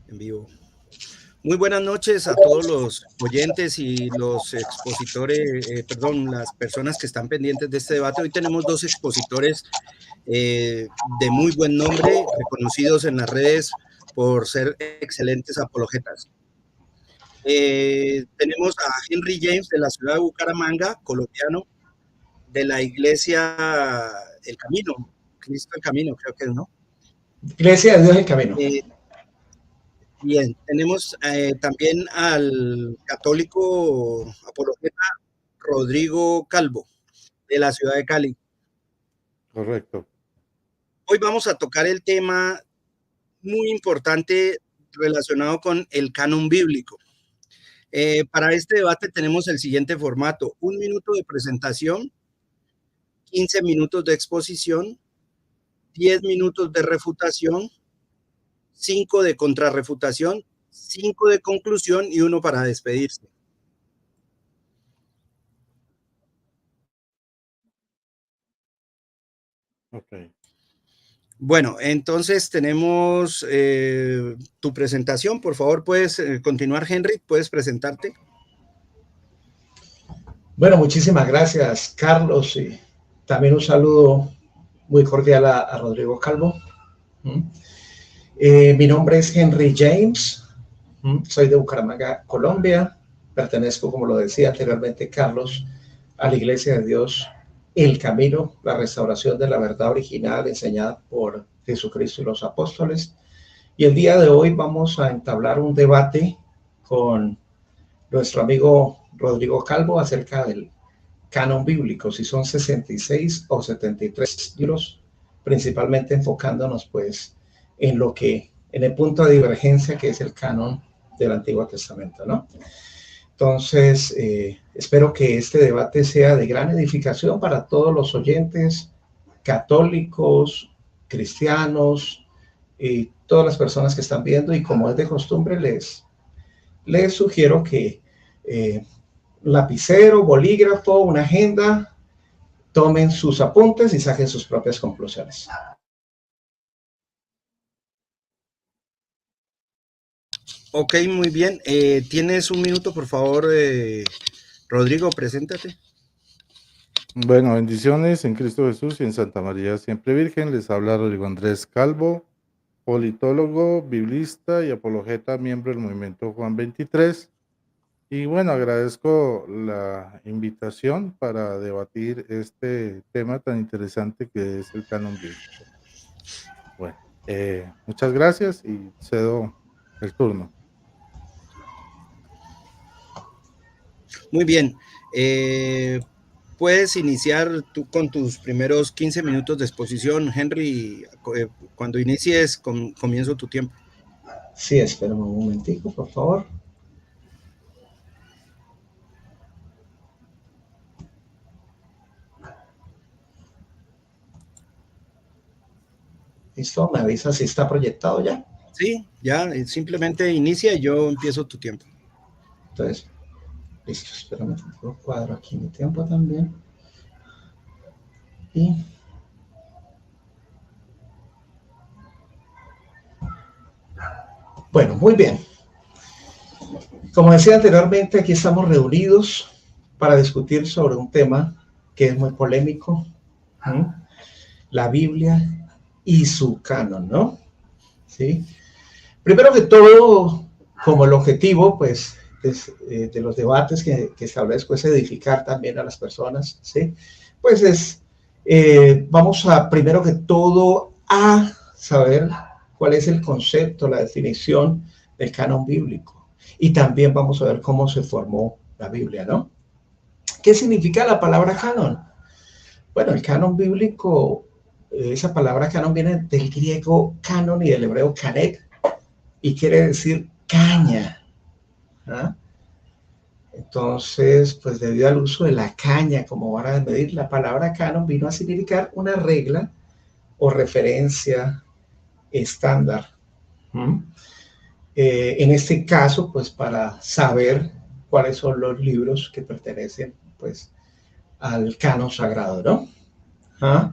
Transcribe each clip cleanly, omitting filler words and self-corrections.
En vivo. Muy buenas noches a todos los oyentes y los expositores, las personas que están pendientes de este debate. Hoy tenemos dos expositores de muy buen nombre, reconocidos en las redes por ser excelentes apologetas. Tenemos a Henry James de la ciudad de Bucaramanga, colombiano, de la iglesia El Camino, Cristo el Camino, creo que es, ¿no? Iglesia de Dios el Camino. Bien, tenemos también al católico apologeta Rodrigo Calvo, de la ciudad de Cali. Correcto. Hoy vamos a tocar el tema muy importante relacionado con el canon bíblico. Para este debate tenemos el siguiente formato: 1 minuto de presentación, 15 minutos de exposición, 10 minutos de refutación, 5 de contrarrefutación, 5 de conclusión y 1 para despedirse. Okay. Bueno, entonces tenemos tu presentación. Por favor, puedes continuar, Henry. ¿Puedes presentarte? Bueno, muchísimas gracias, Carlos. Y también un saludo muy cordial a Rodrigo Calvo. Mi nombre es Henry James. Soy de Bucaramanga, Colombia. Pertenezco, como lo decía anteriormente Carlos, a la Iglesia de Dios El Camino, la restauración de la verdad original enseñada por Jesucristo y los apóstoles. Y el día de hoy vamos a entablar un debate con nuestro amigo Rodrigo Calvo acerca del canon bíblico, si son 66 o 73 libros, principalmente enfocándonos pues en el punto de divergencia que es el canon del Antiguo Testamento, ¿no? Entonces, espero que este debate sea de gran edificación para todos los oyentes católicos, cristianos y todas las personas que están viendo. Y como es de costumbre, les sugiero que lapicero, bolígrafo, una agenda, tomen sus apuntes y saquen sus propias conclusiones. Ok, muy bien. Tienes 1 minuto, por favor, Rodrigo, preséntate. Bueno, bendiciones en Cristo Jesús y en Santa María Siempre Virgen. Les habla Rodrigo Andrés Calvo, politólogo, biblista y apologeta, miembro del movimiento Juan 23. Y bueno, agradezco la invitación para debatir este tema tan interesante que es el canon bíblico. Bueno, muchas gracias y cedo el turno. Muy bien. Puedes iniciar tú con tus primeros 15 minutos de exposición, Henry. Cuando inicies, comienzo tu tiempo. Sí, espérame un momentico, por favor. ¿Listo? ¿Me avisa si está proyectado ya? Sí, ya, simplemente inicia y yo empiezo tu tiempo. Entonces, listo, espérame, tengo cuadro aquí mi tiempo también. Y bueno, muy bien. Como decía anteriormente, aquí estamos reunidos para discutir sobre un tema que es muy polémico, la Biblia y su canon, ¿no? ¿Sí? Primero que todo, como el objetivo, pues, de los debates que establezco es edificar también a las personas, ¿sí? Pues vamos a, primero que todo, a saber cuál es el concepto, la definición del canon bíblico. Y también vamos a ver cómo se formó la Biblia, ¿no? ¿Qué significa la palabra canon? Bueno, el canon bíblico, esa palabra canon viene del griego canon y del hebreo canet, y quiere decir caña. ¿Ah? Entonces, pues debido al uso de la caña como vara de medir, la palabra canon vino a significar una regla o referencia estándar. En este caso, pues para saber cuáles son los libros que pertenecen pues al canon sagrado, ¿no? ¿Ah?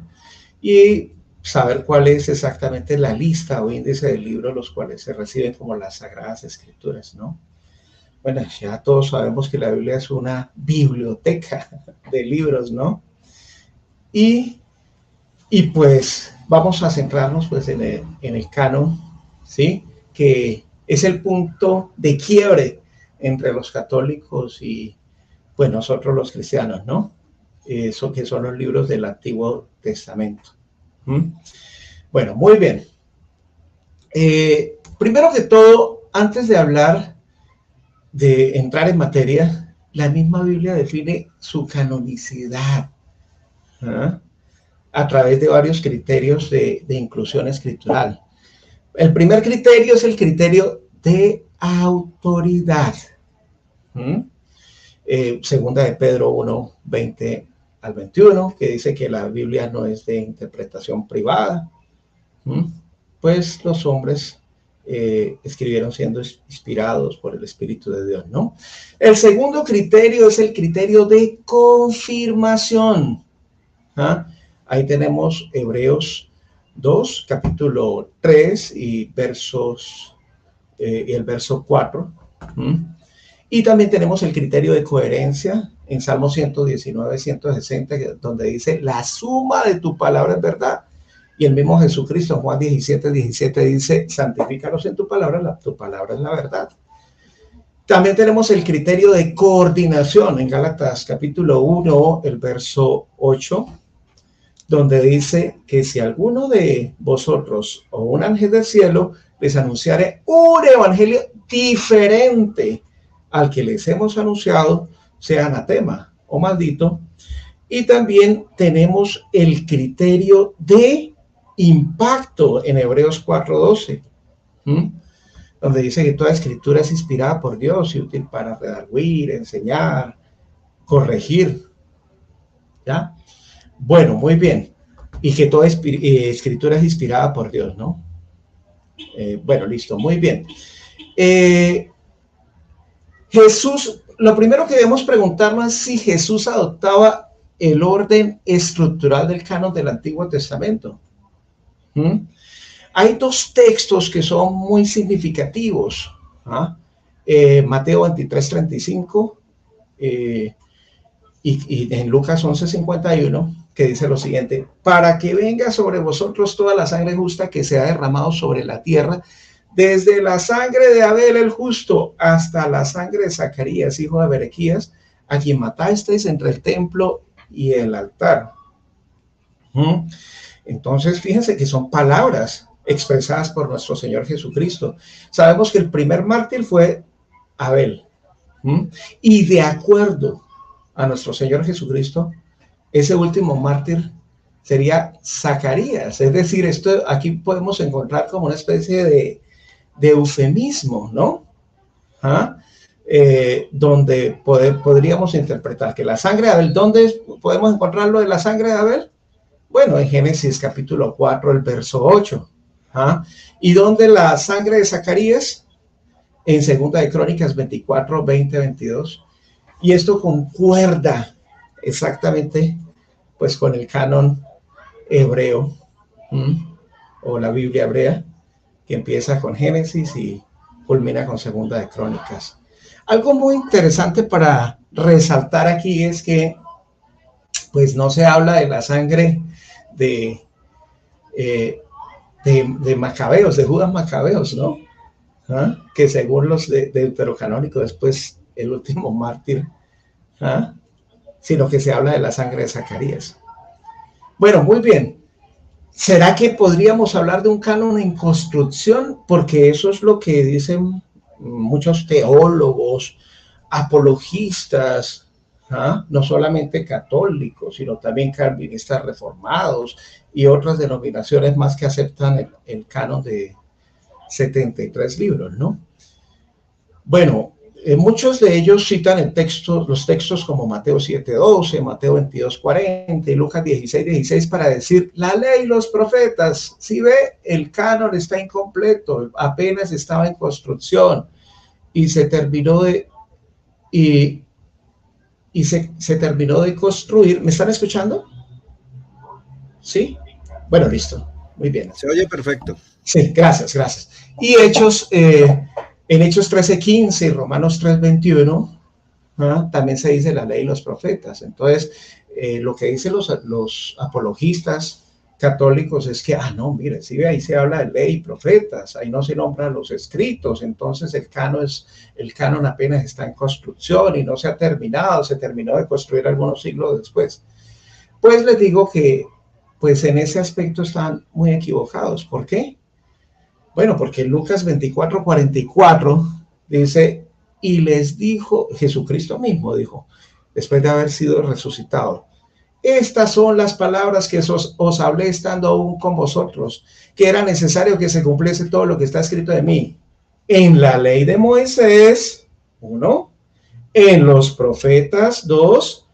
Y saber cuál es exactamente la lista o índice de libros los cuales se reciben como las Sagradas Escrituras, ¿no? Bueno, ya todos sabemos que la Biblia es una biblioteca de libros, ¿no? Y pues vamos a centrarnos pues en el canon, ¿sí? Que es el punto de quiebre entre los católicos y pues nosotros los cristianos, ¿no? Eso que son los libros del Antiguo Testamento. Bueno, muy bien. Primero que todo, antes de hablar, de entrar en materia, la misma Biblia define su canonicidad, ¿ah? A través de varios criterios de inclusión escritural. El primer criterio es el criterio de autoridad. Segunda de Pedro 1, 20 al 21, que dice que la Biblia no es de interpretación privada. Pues los hombres escribieron siendo inspirados por el Espíritu de Dios, ¿no? El segundo criterio es el criterio de confirmación. Ahí tenemos Hebreos 2, capítulo 3 y el verso 4. Y también tenemos el criterio de coherencia en Salmo 119, 160, donde dice, la suma de tu palabra es verdad. Y el mismo Jesucristo, Juan 17, 17, dice, santifícalos en tu palabra es la verdad. También tenemos el criterio de coordinación en Gálatas capítulo 1, el verso 8, donde dice que si alguno de vosotros o un ángel del cielo les anunciare un evangelio diferente al que les hemos anunciado, sea anatema o maldito. Y también tenemos el criterio de impacto en Hebreos 4:12, donde dice que toda escritura es inspirada por Dios y útil para redarguir, enseñar, corregir. ¿Ya? Bueno, muy bien. Y que toda escritura es inspirada por Dios, ¿no? Bueno, listo, muy bien. Jesús, lo primero que debemos preguntarnos es si Jesús adoptaba el orden estructural del canon del Antiguo Testamento. Hay dos textos que son muy significativos. Mateo 23:35 y en Lucas 11:51, que dice lo siguiente: para que venga sobre vosotros toda la sangre justa que se ha derramado sobre la tierra, desde la sangre de Abel el justo hasta la sangre de Zacarías, hijo de Berequías, a quien matasteis entre el templo y el altar. Entonces, fíjense que son palabras expresadas por nuestro Señor Jesucristo. Sabemos que el primer mártir fue Abel. Y de acuerdo a nuestro Señor Jesucristo, ese último mártir sería Zacarías. Es decir, esto aquí podemos encontrar como una especie de eufemismo, ¿no? Donde podríamos interpretar que la sangre de Abel, ¿dónde podemos encontrarlo de la sangre de Abel? Bueno, en Génesis capítulo 4, el verso 8. ¿Y dónde la sangre de Zacarías? En Segunda de Crónicas 24, 20, 22. Y esto concuerda exactamente pues con el canon hebreo, o la Biblia hebrea, que empieza con Génesis y culmina con Segunda de Crónicas. Algo muy interesante para resaltar aquí es que pues no se habla de la sangre de Macabeos, de Judas Macabeos, ¿no? Que según los deuterocanónicos después el último mártir, sino que se habla de la sangre de Zacarías. Bueno, muy bien. ¿Será que podríamos hablar de un canon en construcción? Porque eso es lo que dicen muchos teólogos, apologistas, no solamente católicos, sino también calvinistas reformados y otras denominaciones más que aceptan el canon de 73 libros, ¿no? Bueno, muchos de ellos citan los textos como Mateo 7:12, Mateo 22:40 y Lucas 16:16 para decir, la ley y los profetas, si ve, el canon está incompleto, apenas estaba en construcción y se terminó de se terminó de construir. ¿Me están escuchando? ¿Sí? Bueno, listo. Muy bien. Se oye perfecto. Sí, gracias, gracias. Y Hechos, en Hechos 13:15 y Romanos 3:21, también se dice la ley y los profetas. Entonces, lo que dicen los apologistas católicos es que, no, mire, sí, ahí se habla de ley y profetas, ahí no se nombran los escritos, entonces el canon apenas está en construcción y no se ha terminado, se terminó de construir algunos siglos después. Pues les digo que, pues en ese aspecto están muy equivocados. ¿Por qué? Bueno, porque Lucas 24:44 dice, y les dijo, Jesucristo mismo dijo, después de haber sido resucitado, estas son las palabras que os hablé estando aún con vosotros, que era necesario que se cumpliese todo lo que está escrito de mí. En la ley de Moisés, 1, en los profetas, 2,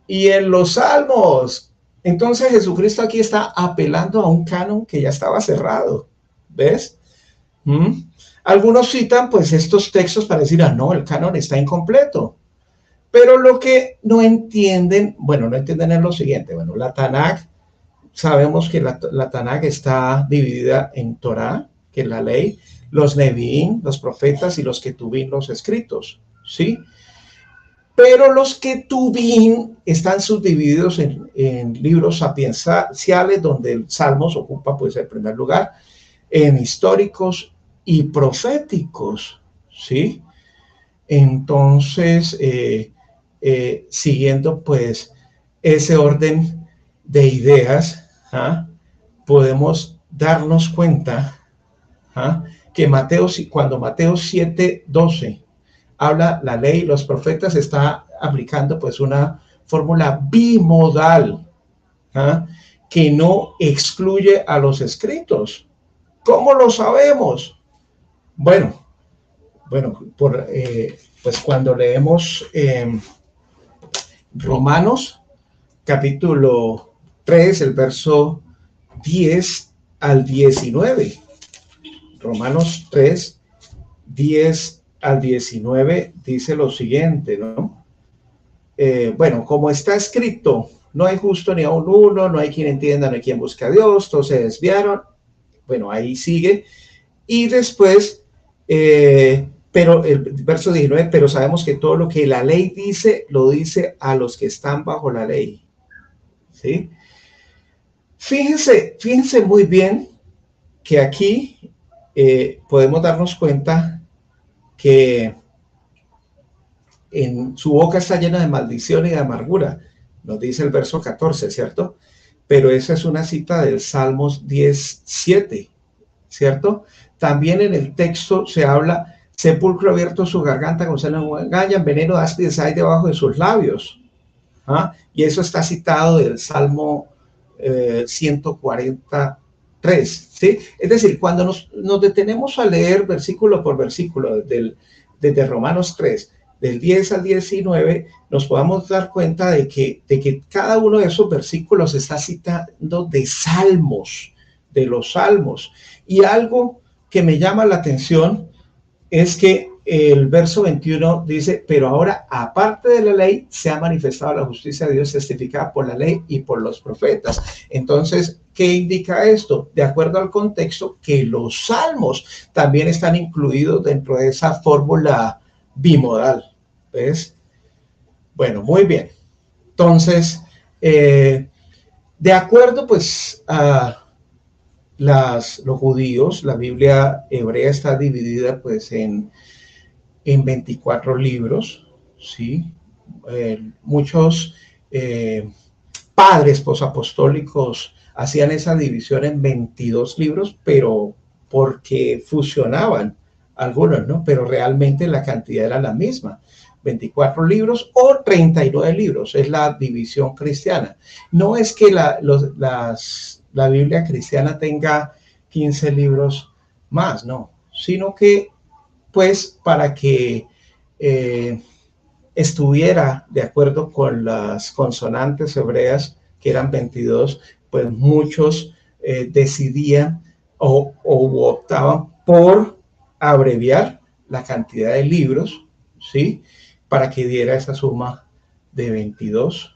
y en los salmos. Entonces Jesucristo aquí está apelando a un canon que ya estaba cerrado. ¿Ves? Algunos citan pues estos textos para decir, no, el canon está incompleto. Pero lo que no entienden, no entienden es lo siguiente. Bueno, la Tanaj, sabemos que la Tanaj está dividida en Torá, que es la ley, los Nevi'im, los profetas, y los Ketuvim, los escritos, ¿sí? Pero los Ketuvim están subdivididos en libros sapienciales, donde el Salmos ocupa pues el primer lugar, en históricos y proféticos, ¿sí? Entonces, siguiendo pues ese orden de ideas, podemos darnos cuenta que cuando Mateo 7:12 habla la ley y los profetas, está aplicando pues una fórmula bimodal, que no excluye a los escritos. ¿Cómo lo sabemos? Bueno, pues cuando leemos Romanos capítulo 3, el verso 10 al 19. Romanos 3, 10 al 19 dice lo siguiente, ¿no? Como está escrito, no hay justo ni aun uno, no hay quien entienda, no hay quien busque a Dios, todos se desviaron. Bueno, ahí sigue. Y después, pero el verso 19, pero sabemos que todo lo que la ley dice, lo dice a los que están bajo la ley. ¿Sí? Fíjense muy bien que aquí podemos darnos cuenta que en su boca está llena de maldición y de amargura, nos dice el verso 14, ¿cierto? Pero esa es una cita del Salmos 10:7, ¿cierto? También en el texto se habla, sepulcro abierto su garganta, con seno engañan, veneno áspides hay debajo de sus labios. Y eso está citado del Salmo 143, ¿sí? Es decir, cuando nos detenemos a leer versículo por versículo desde Romanos 3, del 10 al 19, nos podamos dar cuenta de que cada uno de esos versículos está citando de salmos, de los salmos. Y algo que me llama la atención es que el verso 21 dice, pero ahora, aparte de la ley, se ha manifestado la justicia de Dios testificada por la ley y por los profetas. Entonces, ¿qué indica esto? De acuerdo al contexto, que los salmos también están incluidos dentro de esa fórmula bimodal. ¿Ves? Bueno, muy bien. Entonces, de acuerdo pues a los judíos, la Biblia hebrea está dividida pues en 24 libros, ¿sí? Muchos padres posapostólicos hacían esa división en 22 libros, pero porque fusionaban algunos, ¿no? Pero realmente la cantidad era la misma. 24 libros o 39 libros, es la división cristiana. No es que la Biblia cristiana tenga 15 libros más, no, sino que pues para que estuviera de acuerdo con las consonantes hebreas, que eran 22, pues muchos decidían o optaban por abreviar la cantidad de libros, ¿sí? Para que diera esa suma de 22,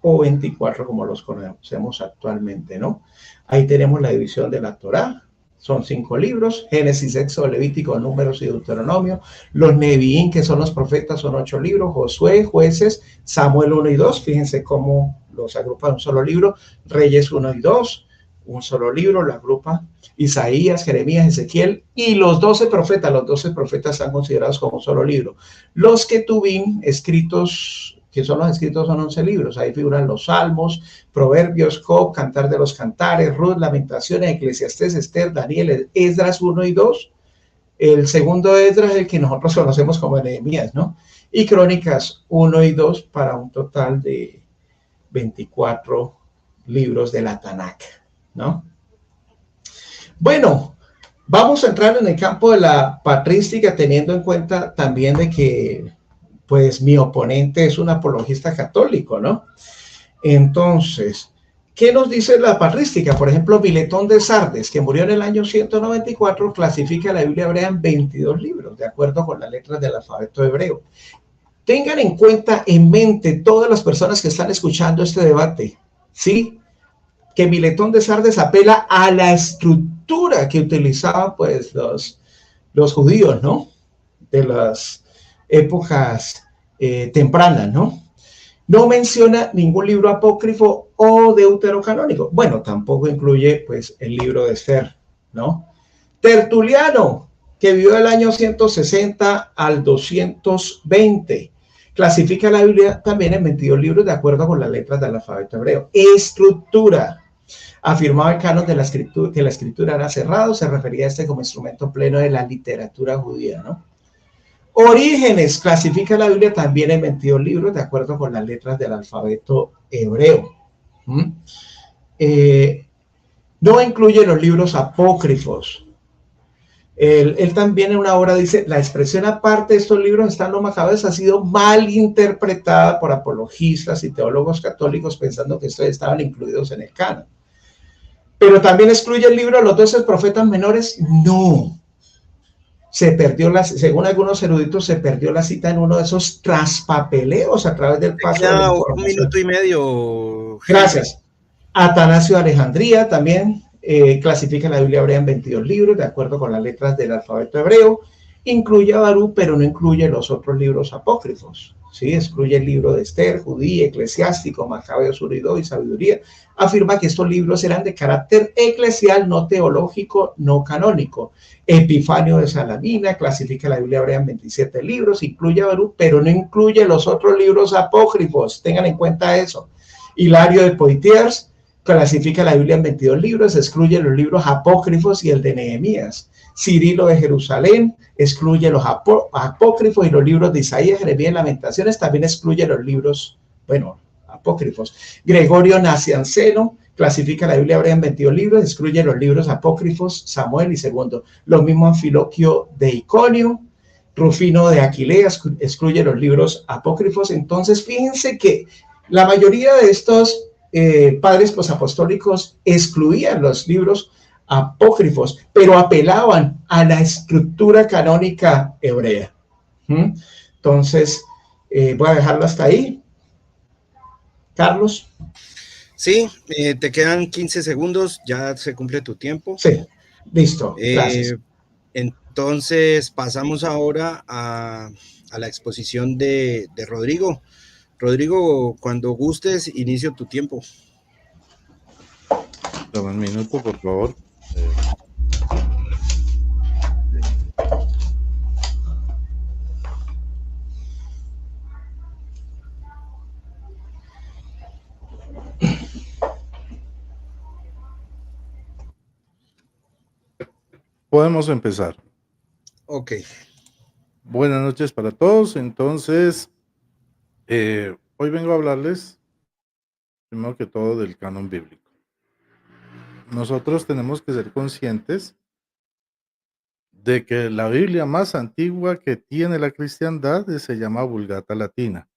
o 24 como los conocemos actualmente, ¿no? Ahí tenemos la división de la Torá. Son 5 libros: Génesis, Éxodo, Levítico, Números y Deuteronomio. Los Neviín, que son los profetas, son 8 libros: Josué, Jueces, Samuel 1 y 2. Fíjense cómo los agrupa en un solo libro. Reyes 1 y 2, un solo libro, lo agrupa. Isaías, Jeremías, Ezequiel y los 12 profetas. Los 12 profetas están considerados como un solo libro. Los Ketubim, escritos, que son los escritos, son 11 libros. Ahí figuran los Salmos, Proverbios, Job, Cantar de los Cantares, Ruth, Lamentaciones, Eclesiastés, Esther, Daniel, Esdras 1 y 2. El segundo Esdras es el que nosotros conocemos como Nehemías, ¿no? Y Crónicas 1 y 2, para un total de 24 libros de la Tanakh, ¿no? Bueno, vamos a entrar en el campo de la patrística, teniendo en cuenta también de que, pues, mi oponente es un apologista católico, ¿no? Entonces, ¿qué nos dice la patrística? Por ejemplo, Biletón de Sardes, que murió en el año 194, clasifica la Biblia hebrea en 22 libros, de acuerdo con las letras del alfabeto hebreo. Tengan en cuenta, en mente, todas las personas que están escuchando este debate, ¿sí?, que Biletón de Sardes apela a la estructura que utilizaban, pues, los judíos, ¿no? De las épocas tempranas, ¿no? No menciona ningún libro apócrifo o deuterocanónico. Bueno, tampoco incluye, pues, el libro de Esther, ¿no? Tertuliano, que vivió del año 160 al 220, clasifica la Biblia también en 22 libros de acuerdo con las letras del alfabeto hebreo. Estructura. Afirmaba el canon de la escritura, que la escritura era cerrado, se refería a este como instrumento pleno de la literatura judía, ¿no? Orígenes clasifica la Biblia también en 22 libros de acuerdo con las letras del alfabeto hebreo. No incluye los libros apócrifos. Él también en una obra dice: la expresión aparte de estos libros están los macabeos ha sido mal interpretada por apologistas y teólogos católicos pensando que estos estaban incluidos en el canon. Pero también excluye el libro de los 12 profetas menores. No. Se perdió, según algunos eruditos, se perdió la cita en uno de esos traspapeleos a través del paso de la información. 1 minuto y medio. Gracias. Atanasio de Alejandría también clasifica la Biblia hebrea en 22 libros de acuerdo con las letras del alfabeto hebreo. Incluye a Barú, pero no incluye los otros libros apócrifos. ¿Sí? Excluye el libro de Esther, Judí, Eclesiástico, Macabeos 1 y 2 y Sabiduría. Afirma que estos libros eran de carácter eclesial, no teológico, no canónico. Epifanio de Salamina clasifica la Biblia hebrea en 27 libros, incluye a Barú, pero no incluye los otros libros apócrifos. Tengan en cuenta eso. Hilario de Poitiers clasifica la Biblia en 22 libros, excluye los libros apócrifos y el de Nehemías. Cirilo de Jerusalén excluye los apócrifos y los libros de Isaías, Jeremías y Lamentaciones, también excluye los libros, bueno, apócrifos. Gregorio Nacianceno clasifica la Biblia hebrea en 22 libros, excluye los libros apócrifos, Samuel y Segundo. Lo mismo Anfiloquio de Iconio. Rufino de Aquilea excluye los libros apócrifos. Entonces, fíjense que la mayoría de estos padres posapostólicos excluían los libros apócrifos, pero apelaban a la estructura canónica hebrea. Entonces, voy a dejarlo hasta ahí. Carlos. Sí, te quedan 15 segundos, ya se cumple tu tiempo. Sí, listo, gracias. Entonces, pasamos ahora a la exposición de Rodrigo. Rodrigo, cuando gustes, inicio tu tiempo. Dame un minuto, por favor. Podemos empezar. Ok. Buenas noches para todos. Entonces, hoy vengo a hablarles, primero que todo, del canon bíblico. Nosotros tenemos que ser conscientes de que la Biblia más antigua que tiene la cristiandad se llama Vulgata Latina.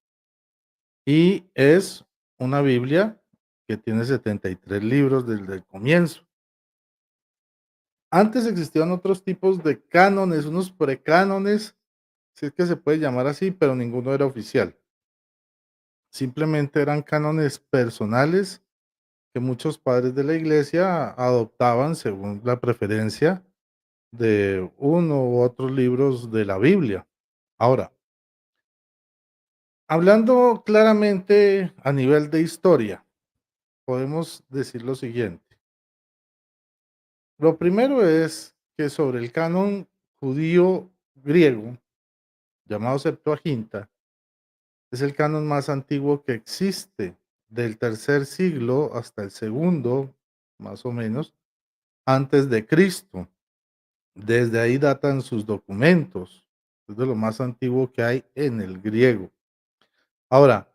Y es una Biblia que tiene 73 libros desde el comienzo. Antes existían otros tipos de cánones, unos precánones, si es que se puede llamar así, pero ninguno era oficial. simplemente eran cánones personales que muchos padres de la iglesia adoptaban según la preferencia de uno u otros libros de la Biblia. Ahora, hablando claramente a nivel de historia, podemos decir lo siguiente. Lo primero es que sobre el canon judío griego, llamado Septuaginta, es el canon más antiguo que existe, del tercer siglo hasta el segundo, más o menos, antes de Cristo. Desde ahí datan sus documentos. Es de lo más antiguo que hay en el griego. Ahora,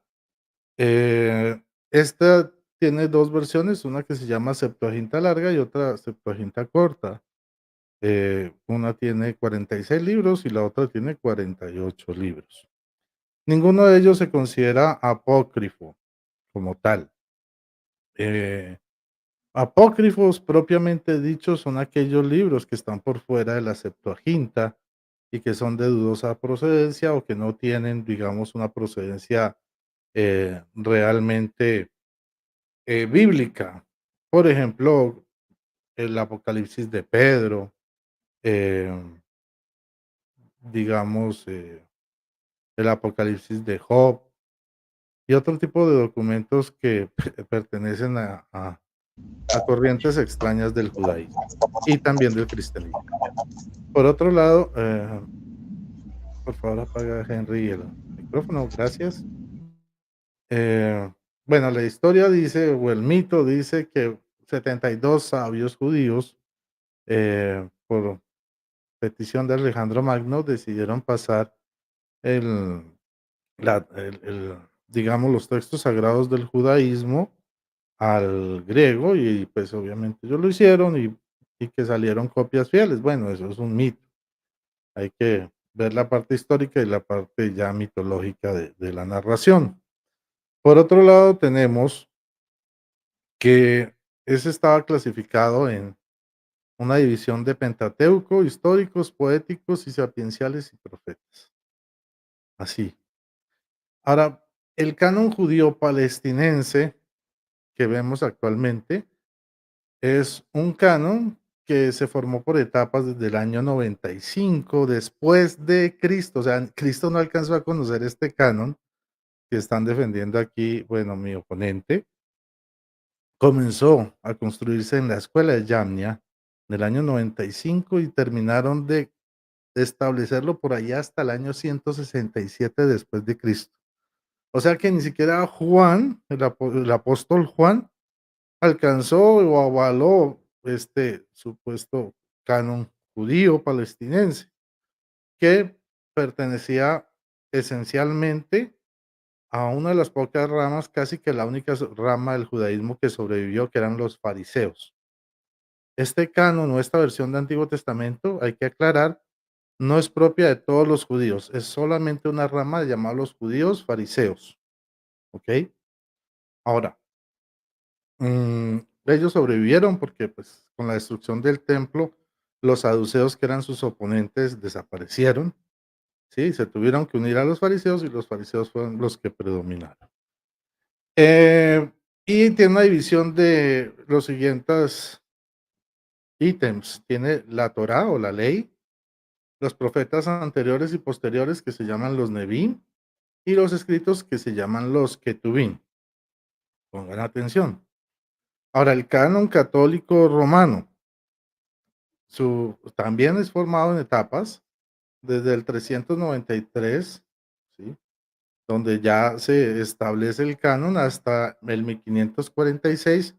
esta tiene dos versiones, una que se llama Septuaginta larga y otra Septuaginta corta. Una tiene 46 libros y la otra tiene 48 libros. Ninguno de ellos se considera apócrifo como tal. Eh, Apócrifos propiamente dichos son aquellos libros que están por fuera de la Septuaginta y que son de dudosa procedencia o que no tienen, digamos, una procedencia realmente bíblica. Por ejemplo, el Apocalipsis de Pedro, em, digamos, el Apocalipsis de Job y otro tipo de documentos que pertenecen a corrientes extrañas del judaísmo y también del cristianismo. Por otro lado, por favor apaga Henry el micrófono, gracias. Bueno, la historia dice, o el mito dice que 72 sabios judíos, por petición de Alejandro Magno, decidieron pasar el, digamos, los textos sagrados del judaísmo al griego y pues obviamente ellos lo hicieron y que salieron copias fieles. Bueno, eso es un mito. Hay que ver la parte histórica y la parte ya mitológica de la narración. Por otro lado, tenemos que ese estaba clasificado en una división de Pentateuco, históricos, poéticos y sapienciales y profetas. Así. Ahora, el canon judío palestinense que vemos actualmente es un canon que se formó por etapas desde el año 95 después de Cristo. O sea, Cristo no alcanzó a conocer este canon que están defendiendo aquí, bueno, mi oponente. Comenzó a construirse en la escuela de Yamnia del año 95 y terminaron de establecerlo por allá hasta el año 167 después de Cristo. O sea que ni siquiera Juan, el apóstol Juan, alcanzó o avaló este supuesto canon judío palestinense, que pertenecía esencialmente a una de las pocas ramas, casi que la única rama del judaísmo que sobrevivió, que eran los fariseos. Este canon o esta versión del Antiguo Testamento, hay que aclarar, no es propia de todos los judíos, es solamente una rama de llamados judíos fariseos, ¿ok? Ahora, ellos sobrevivieron porque, pues, con la destrucción del templo, los saduceos, que eran sus oponentes, desaparecieron, ¿sí? Se tuvieron que unir a los fariseos y los fariseos fueron los que predominaron. Y tiene una división de los siguientes ítems. Tiene la Torá o la ley, los profetas anteriores y posteriores que se llaman los Nevi'im y los escritos que se llaman los Ketuvim. Pongan atención. Ahora, el canon católico romano también es formado en etapas, desde el 393, ¿sí? Donde ya se establece el canon hasta el 1546,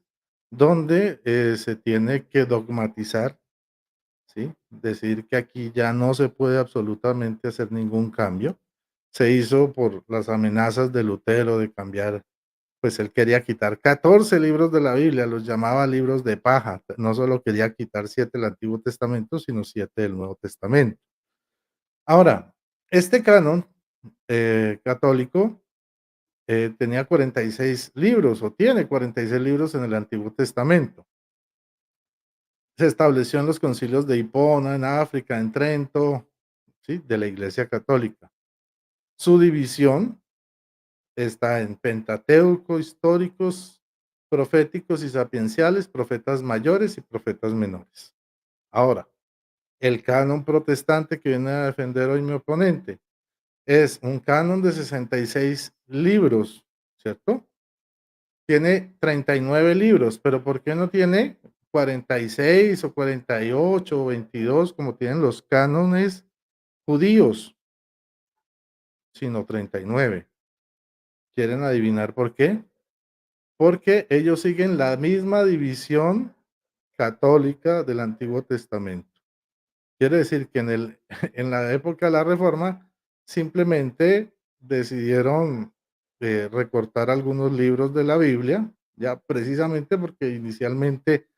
donde se tiene que dogmatizar, ¿sí? Decir que aquí ya no se puede absolutamente hacer ningún cambio. Se hizo por las amenazas de Lutero de cambiar, pues él quería quitar 14 libros de la Biblia, los llamaba libros de paja. No solo quería quitar 7 del Antiguo Testamento, sino 7 del Nuevo Testamento. Ahora, este canon católico tenía 46 libros o tiene 46 libros en el Antiguo Testamento. Se estableció en los concilios de Hipona, en África, en Trento, ¿sí? De la Iglesia Católica. Su división está en Pentateuco, históricos, proféticos y sapienciales, profetas mayores y profetas menores. Ahora, el canon protestante que viene a defender hoy mi oponente es un canon de 66 libros, ¿cierto? Tiene 39 libros, pero ¿por qué no tiene 46 o 48 o 22 como tienen los cánones judíos, sino 39? ¿Quieren adivinar por qué? Porque ellos siguen la misma división católica del Antiguo Testamento. Quiere decir que en la época de la Reforma simplemente decidieron recortar algunos libros de la Biblia, ya precisamente porque inicialmente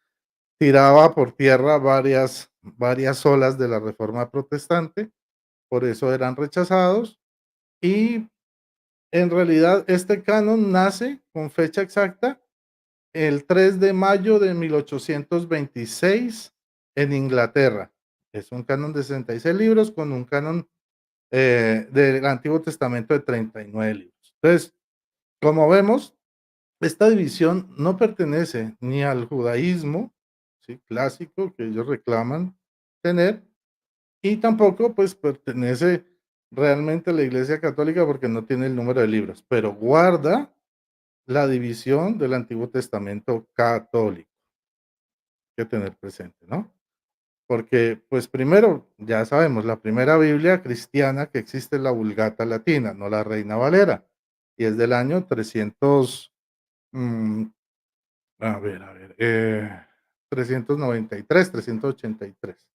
tiraba por tierra varias olas de la Reforma protestante, por eso eran rechazados y en realidad este canon nace con fecha exacta el 3 de mayo de 1826 en Inglaterra. Es un canon de 66 libros con un canon del Antiguo Testamento de 39 libros. Entonces, como vemos, esta división no pertenece ni al judaísmo, ¿sí? Clásico que ellos reclaman tener, y tampoco pues pertenece realmente a la Iglesia Católica porque no tiene el número de libros, pero guarda la división del Antiguo Testamento católico, que tener presente, ¿no? Porque, pues primero, ya sabemos, la primera Biblia cristiana que existe es la Vulgata Latina, no la Reina Valera, y es del año 300, mm, a ver, 393, 383.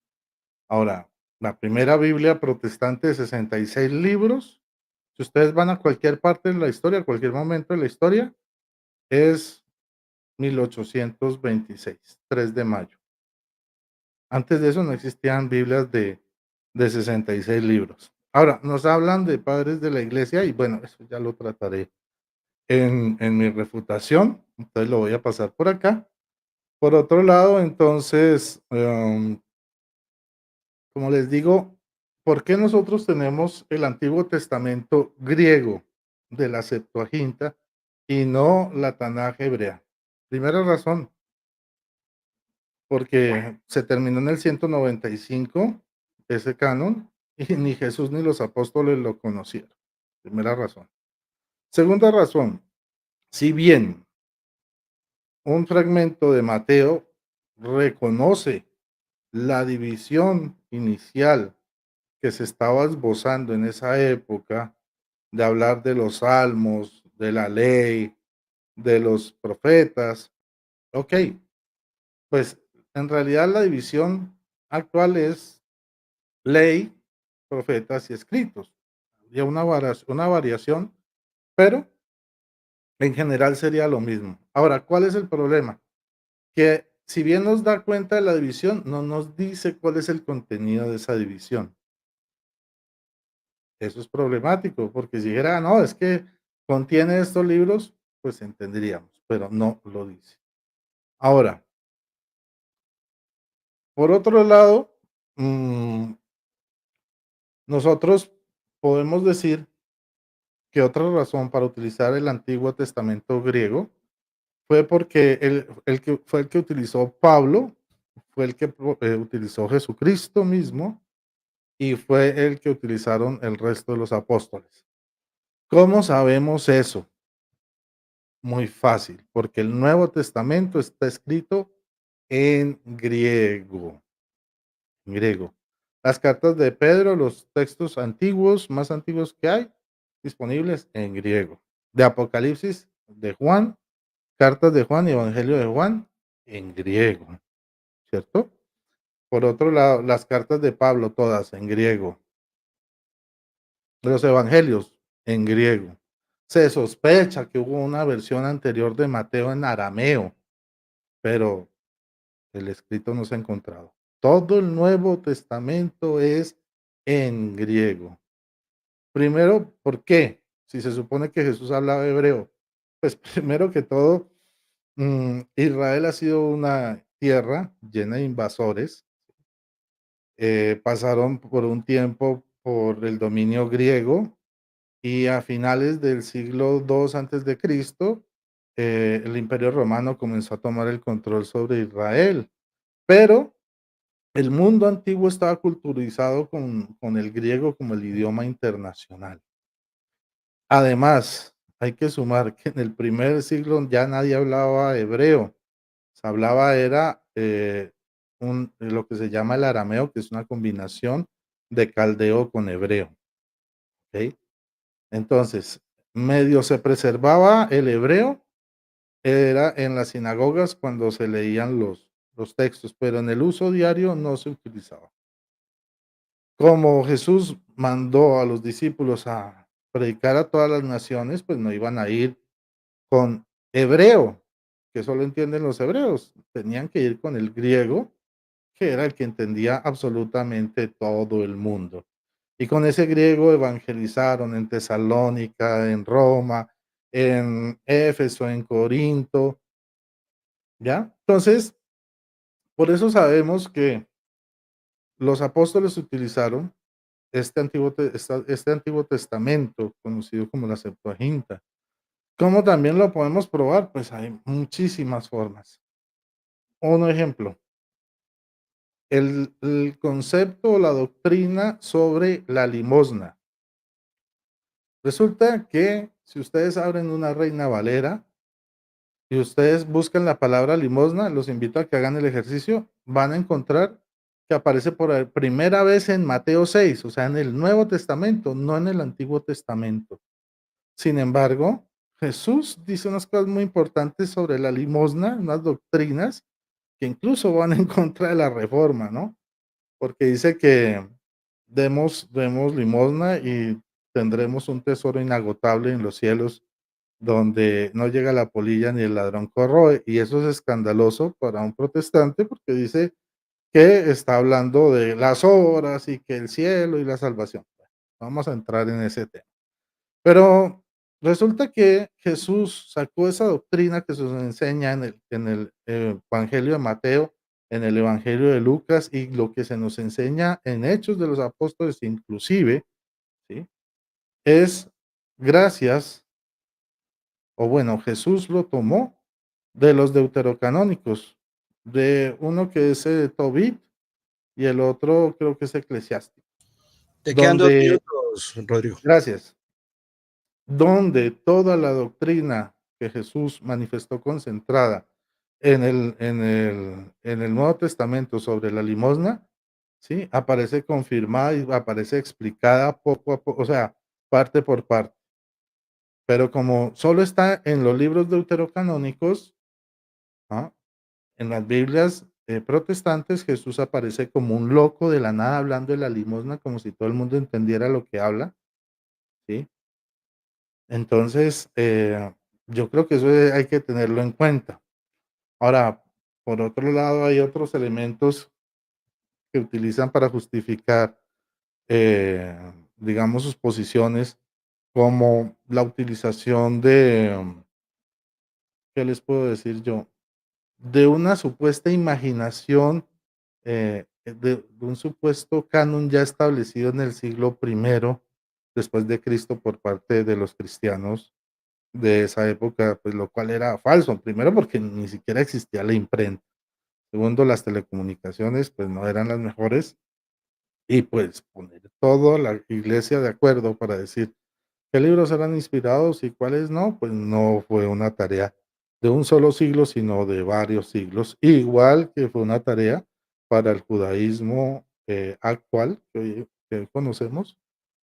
Ahora, la primera Biblia protestante de 66 libros, si ustedes van a cualquier parte de la historia, cualquier momento de la historia, es 1826, 3 de mayo. Antes de eso no existían Biblias de 66 libros. Ahora, nos hablan de padres de la iglesia y bueno, eso ya lo trataré en mi refutación, entonces lo voy a pasar por acá. Por otro lado, entonces, como les digo, ¿por qué nosotros tenemos el Antiguo Testamento griego de la Septuaginta y no la Tanaj hebrea? Primera razón, porque se terminó en el 195 ese canon y ni Jesús ni los apóstoles lo conocieron. Primera razón. Segunda razón, si bien un fragmento de Mateo reconoce la división inicial que se estaba esbozando en esa época de hablar de los salmos, de la ley, de los profetas, ok, pues en realidad la división actual es ley, profetas y escritos. Habría una variación, pero en general sería lo mismo. Ahora, ¿cuál es el problema? Que si bien nos da cuenta de la división, no nos dice cuál es el contenido de esa división. Eso es problemático, porque si dijera, no, es que contiene estos libros, pues entenderíamos, pero no lo dice. Ahora, por otro lado, nosotros podemos decir que otra razón para utilizar el Antiguo Testamento griego fue porque fue el que utilizó Pablo, fue el que utilizó Jesucristo mismo y fue el que utilizaron el resto de los apóstoles. ¿Cómo sabemos eso? Muy fácil, porque el Nuevo Testamento está escrito en griego. Griego. Las cartas de Pedro, los textos antiguos, más antiguos que hay, disponibles en griego. De Apocalipsis, de Juan, cartas de Juan y Evangelio de Juan, en griego, ¿cierto? Por otro lado, las cartas de Pablo, todas en griego. Los evangelios, en griego. Se sospecha que hubo una versión anterior de Mateo en arameo, pero el escrito no se ha encontrado. Todo el Nuevo Testamento es en griego. Primero, ¿por qué? Si se supone que Jesús hablaba hebreo. Pues primero que todo, Israel ha sido una tierra llena de invasores. Pasaron por un tiempo por el dominio griego y a finales del siglo II antes de Cristo, el Imperio Romano comenzó a tomar el control sobre Israel, pero el mundo antiguo estaba culturizado con el griego como el idioma internacional. Además, hay que sumar que en el primer siglo ya nadie hablaba hebreo, se hablaba era, lo que se llama el arameo, que es una combinación de caldeo con hebreo, ¿okey? Entonces, medio se preservaba el hebreo, era en las sinagogas cuando se leían los textos, pero en el uso diario no se utilizaba. Como Jesús mandó a los discípulos a predicar a todas las naciones, pues no iban a ir con hebreo, que solo entienden los hebreos, tenían que ir con el griego, que era el que entendía absolutamente todo el mundo. Y con ese griego evangelizaron en Tesalónica, en Roma, en Éfeso, en Corinto, ¿ya? Entonces, por eso sabemos que los apóstoles utilizaron este Antiguo Testamento, conocido como la Septuaginta. ¿Cómo también lo podemos probar? Pues hay muchísimas formas. Un ejemplo, el concepto o la doctrina sobre la limosna. Resulta que si ustedes abren una Reina Valera y ustedes buscan la palabra limosna, los invito a que hagan el ejercicio, van a encontrar que aparece por primera vez en Mateo 6, o sea, en el Nuevo Testamento, no en el Antiguo Testamento. Sin embargo, Jesús dice unas cosas muy importantes sobre la limosna, unas doctrinas que incluso van en contra de la reforma, ¿no? Porque dice que demos limosna y tendremos un tesoro inagotable en los cielos donde no llega la polilla ni el ladrón corroe. Y eso es escandaloso para un protestante porque dice que está hablando de las obras y que el cielo y la salvación. Vamos a entrar en ese tema. Pero resulta que Jesús sacó esa doctrina que se nos enseña en el Evangelio de Mateo, en el Evangelio de Lucas y lo que se nos enseña en Hechos de los Apóstoles inclusive, ¿sí? Es gracias, o bueno, Jesús lo tomó de los deuterocanónicos, de uno que es Tobit y el otro creo que es Eclesiástico, Te quedan 2 donde minutos, Rodrigo. gracias. Donde toda la doctrina que Jesús manifestó concentrada en el Nuevo Testamento sobre la limosna, ¿sí? Aparece confirmada y aparece explicada poco a poco, o sea, parte por parte. Pero como solo está en los libros deuterocanónicos, ¿ah? En las Biblias, protestantes, Jesús aparece como un loco de la nada hablando de la limosna, como si todo el mundo entendiera lo que habla, ¿sí? Entonces, yo creo que eso, hay que tenerlo en cuenta. Ahora, por otro lado, hay otros elementos que utilizan para justificar, eh, digamos, sus posiciones, como la utilización de, ¿qué les puedo decir yo? De una supuesta imaginación, de un supuesto canon ya establecido en el siglo primero después de Cristo por parte de los cristianos de esa época, pues, lo cual era falso. Primero, porque ni siquiera existía la imprenta. Segundo, las telecomunicaciones, pues, no eran las mejores. Y, pues, poner toda la iglesia de acuerdo para decir qué libros eran inspirados y cuáles no, pues, no fue una tarea de un solo siglo, sino de varios siglos. Igual que fue una tarea para el judaísmo, actual, que hoy conocemos,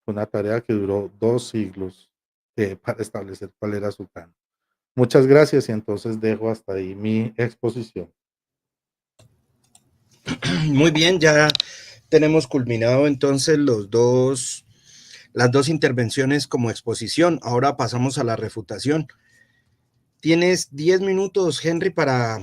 fue una tarea que duró 2 siglos, para establecer cuál era su canon. Muchas gracias, y entonces dejo hasta ahí mi exposición. Muy bien, ya tenemos culminado entonces las dos intervenciones como exposición. Ahora pasamos a la refutación. Tienes 10 minutos, Henry, para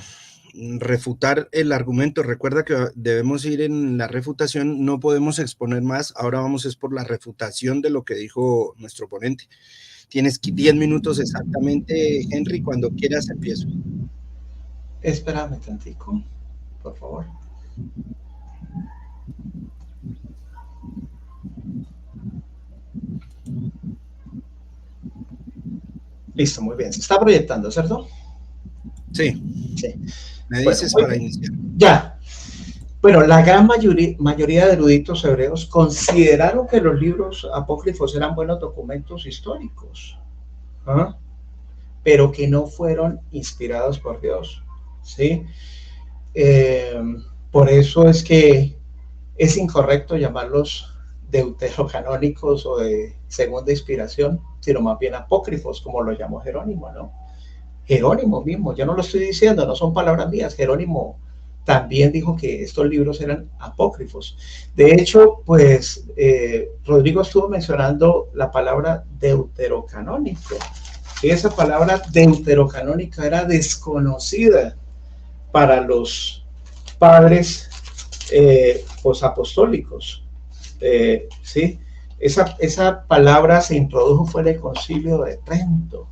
refutar el argumento. Recuerda que debemos ir en la refutación, no podemos exponer más. Ahora vamos es por la refutación de lo que dijo nuestro ponente. Tienes 10 minutos exactamente, Henry. Cuando quieras empiezo. Espérame tantico, por favor. Listo, muy bien. Se está proyectando, ¿cierto? Sí. Sí. Me Bueno, dices muy para bien. iniciar. Ya. Bueno, la gran mayoría de eruditos hebreos consideraron que los libros apócrifos eran buenos documentos históricos, ¿ah? Pero que no fueron inspirados por Dios, ¿sí? Eh, por eso es que es incorrecto llamarlos deuterocanónicos o de segunda inspiración, sino más bien apócrifos, como lo llamó Jerónimo, ¿no? Jerónimo mismo, yo no lo estoy diciendo, no son palabras mías, Jerónimo también dijo que estos libros eran apócrifos. De hecho, pues Rodrigo estuvo mencionando la palabra deuterocanónico. Y esa palabra deuterocanónica era desconocida para los padres posapostólicos. ¿Sí? Esa palabra se introdujo fue en el Concilio de Trento.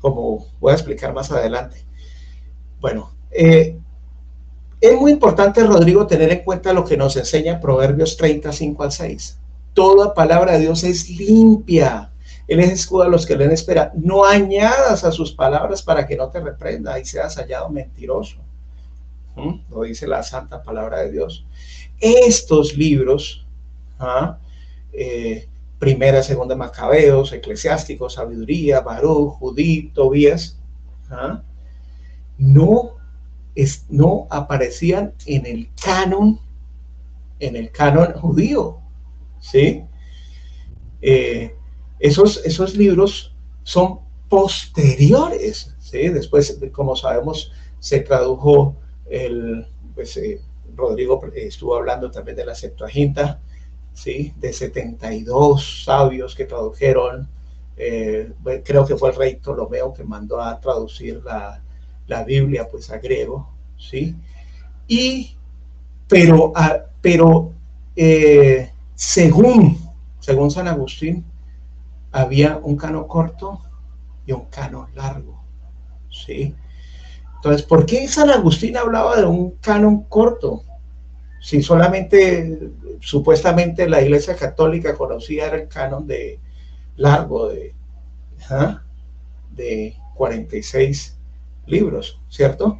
Como voy a explicar más adelante. Bueno, es muy importante, Rodrigo, tener en cuenta lo que nos enseña Proverbios 35 al 6. Toda palabra de Dios es limpia. Él es escudo a los que leen espera. No añadas a sus palabras para que no te reprenda y seas hallado mentiroso. Lo dice la santa palabra de Dios. Estos libros, Primera, Segunda Macabeos, Eclesiásticos, Sabiduría, Baruch, Judith, Tobías, no aparecían en el canon judío, ¿sí? Esos libros son posteriores, ¿sí? Después, como sabemos, se tradujo Rodrigo estuvo hablando también de la Septuaginta, ¿sí? De 72 sabios que tradujeron, creo que fue el rey Ptolomeo que mandó a traducir la Biblia pues a griego, ¿sí? Pero según San Agustín, había un canon corto y un canon largo, ¿sí? Entonces, ¿por qué San Agustín hablaba de un canon corto? Si solamente, supuestamente, la Iglesia Católica conocía era el canon de largo de 46 libros, ¿cierto?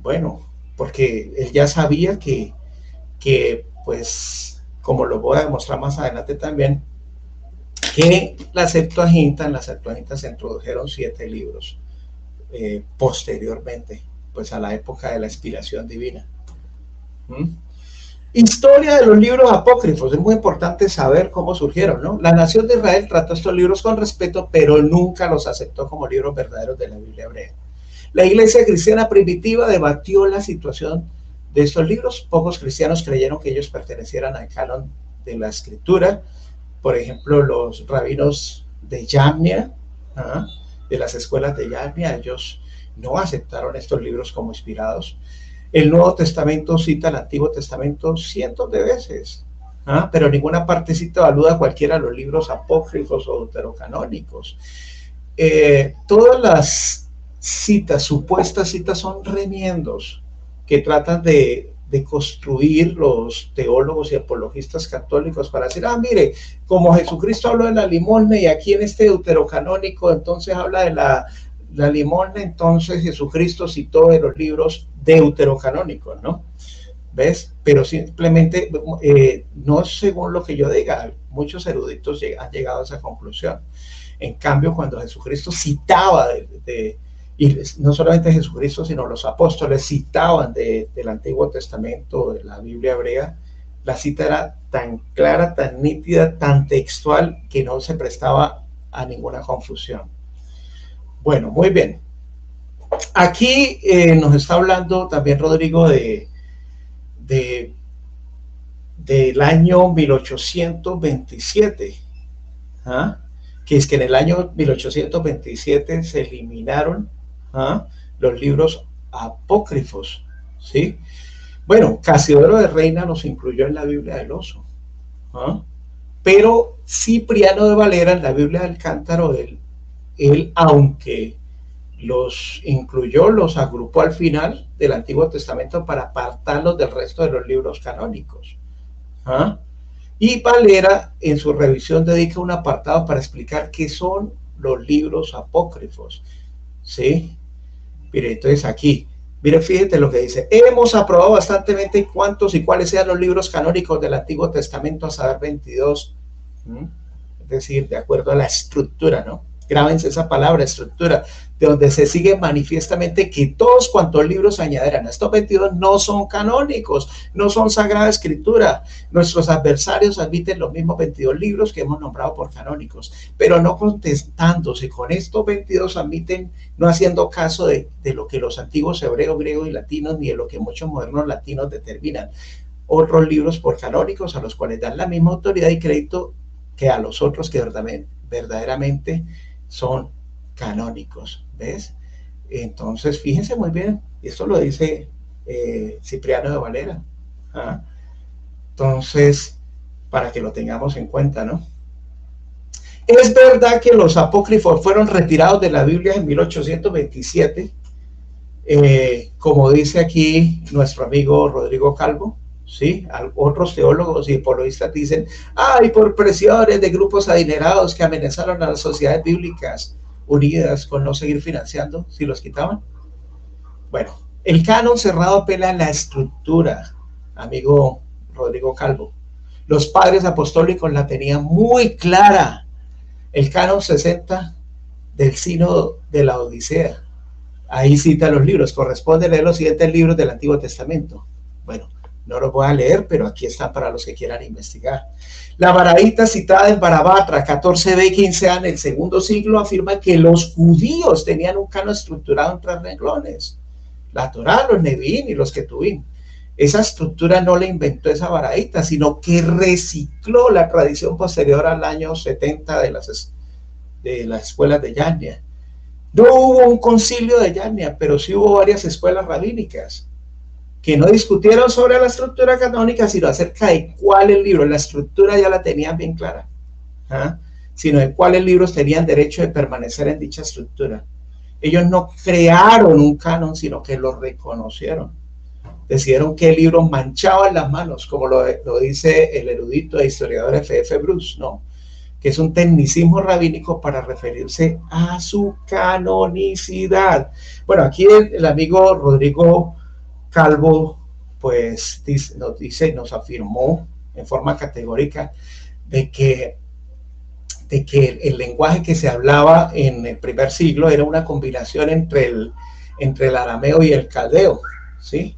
Bueno, porque él ya sabía que pues, como lo voy a demostrar más adelante también, que en la Septuaginta se introdujeron 7 libros posteriormente, pues a la época de la inspiración divina. Historia de los libros apócrifos. Es muy importante saber cómo surgieron, ¿no? La nación de Israel trató estos libros con respeto, pero nunca los aceptó como libros verdaderos de la Biblia hebrea. La iglesia cristiana primitiva debatió la situación de estos libros. Pocos cristianos creyeron que ellos pertenecieran al canon de la escritura. Por ejemplo, los rabinos de Yamnia, de las escuelas de Yamnia, ellos no aceptaron estos libros como inspirados. El Nuevo Testamento cita el Antiguo Testamento cientos de veces, pero en ninguna parte cita o aluda a cualquiera de los libros apócrifos o deuterocanónicos. Todas las citas, supuestas citas, son remiendos que tratan de construir los teólogos y apologistas católicos para decir, mire, como Jesucristo habló de la limosna y aquí en este deuterocanónico entonces habla de la limosna, entonces Jesucristo citó de los libros deuterocanónicos, ¿no? ¿Ves? Pero simplemente no según lo que yo diga, muchos eruditos han llegado a esa conclusión. En cambio, cuando Jesucristo citaba y no solamente Jesucristo, sino los apóstoles citaban del Antiguo Testamento, de la Biblia hebrea, la cita era tan clara, tan nítida, tan textual, que no se prestaba a ninguna confusión. Bueno, muy bien. Aquí nos está hablando también Rodrigo del año 1827, que es que en el año 1827 se eliminaron los libros apócrifos, ¿sí? Bueno, Casiodoro de Reina los incluyó en la Biblia del Oso, pero Cipriano de Valera en la Biblia del Cántaro, él aunque los incluyó, los agrupó al final del Antiguo Testamento para apartarlos del resto de los libros canónicos. Y Valera en su revisión dedica un apartado para explicar qué son los libros apócrifos, ¿sí? Mire, entonces aquí, mire, fíjate lo que dice. Hemos aprobado bastantemente cuántos y cuáles sean los libros canónicos del Antiguo Testamento, a saber 22. Es decir, de acuerdo a la estructura, ¿no? Grábense esa palabra, estructura, de donde se sigue manifiestamente que todos cuantos libros se añadirán a estos 22 no son canónicos, no son Sagrada Escritura. Nuestros adversarios admiten los mismos 22 libros que hemos nombrado por canónicos, pero no contestándose con estos 22 admiten, no haciendo caso de lo que los antiguos hebreos, griegos y latinos, ni de lo que muchos modernos latinos determinan. Otros libros por canónicos a los cuales dan la misma autoridad y crédito que a los otros que verdaderamente son canónicos, ¿ves? Entonces, fíjense muy bien, esto lo dice Cipriano de Valera. Entonces, para que lo tengamos en cuenta, ¿no? Es verdad que los apócrifos fueron retirados de la Biblia en 1827, como dice aquí nuestro amigo Rodrigo Calvo, ¿sí? Otros teólogos y apologistas dicen, ay, por presiones de grupos adinerados que amenazaron a las sociedades bíblicas unidas con no seguir financiando, si los quitaban. Bueno, el canon cerrado apela a la estructura, amigo Rodrigo Calvo. Los padres apostólicos la tenían muy clara. El canon 60 del Sínodo de la Odisea. Ahí cita los libros, corresponde leer los siguientes libros del Antiguo Testamento. Bueno, no los voy a leer, pero aquí están para los que quieran investigar. La Baraita citada en Barabatra, 14b y 15a en el segundo siglo, afirma que los judíos tenían un canon estructurado en 3 renglones. La Torá, los Neviín y los Ketubín. Esa estructura no la inventó esa Baraita, sino que recicló la tradición posterior al año 70 de las escuelas de Yania. No hubo un concilio de Yania, pero sí hubo varias escuelas rabínicas que no discutieron sobre la estructura canónica, sino acerca de cuáles libros, la estructura ya la tenían bien clara, sino de cuáles libros tenían derecho de permanecer en dicha estructura. Ellos no crearon un canon, sino que lo reconocieron. Decidieron qué libros manchaban las manos, como lo dice el erudito e historiador F.F. Bruce, ¿no? Que es un tecnicismo rabínico para referirse a su canonicidad. Bueno, aquí el amigo Rodrigo Calvo, pues nos afirmó en forma categórica de que el lenguaje que se hablaba en el primer siglo era una combinación entre el arameo y el caldeo, ¿sí?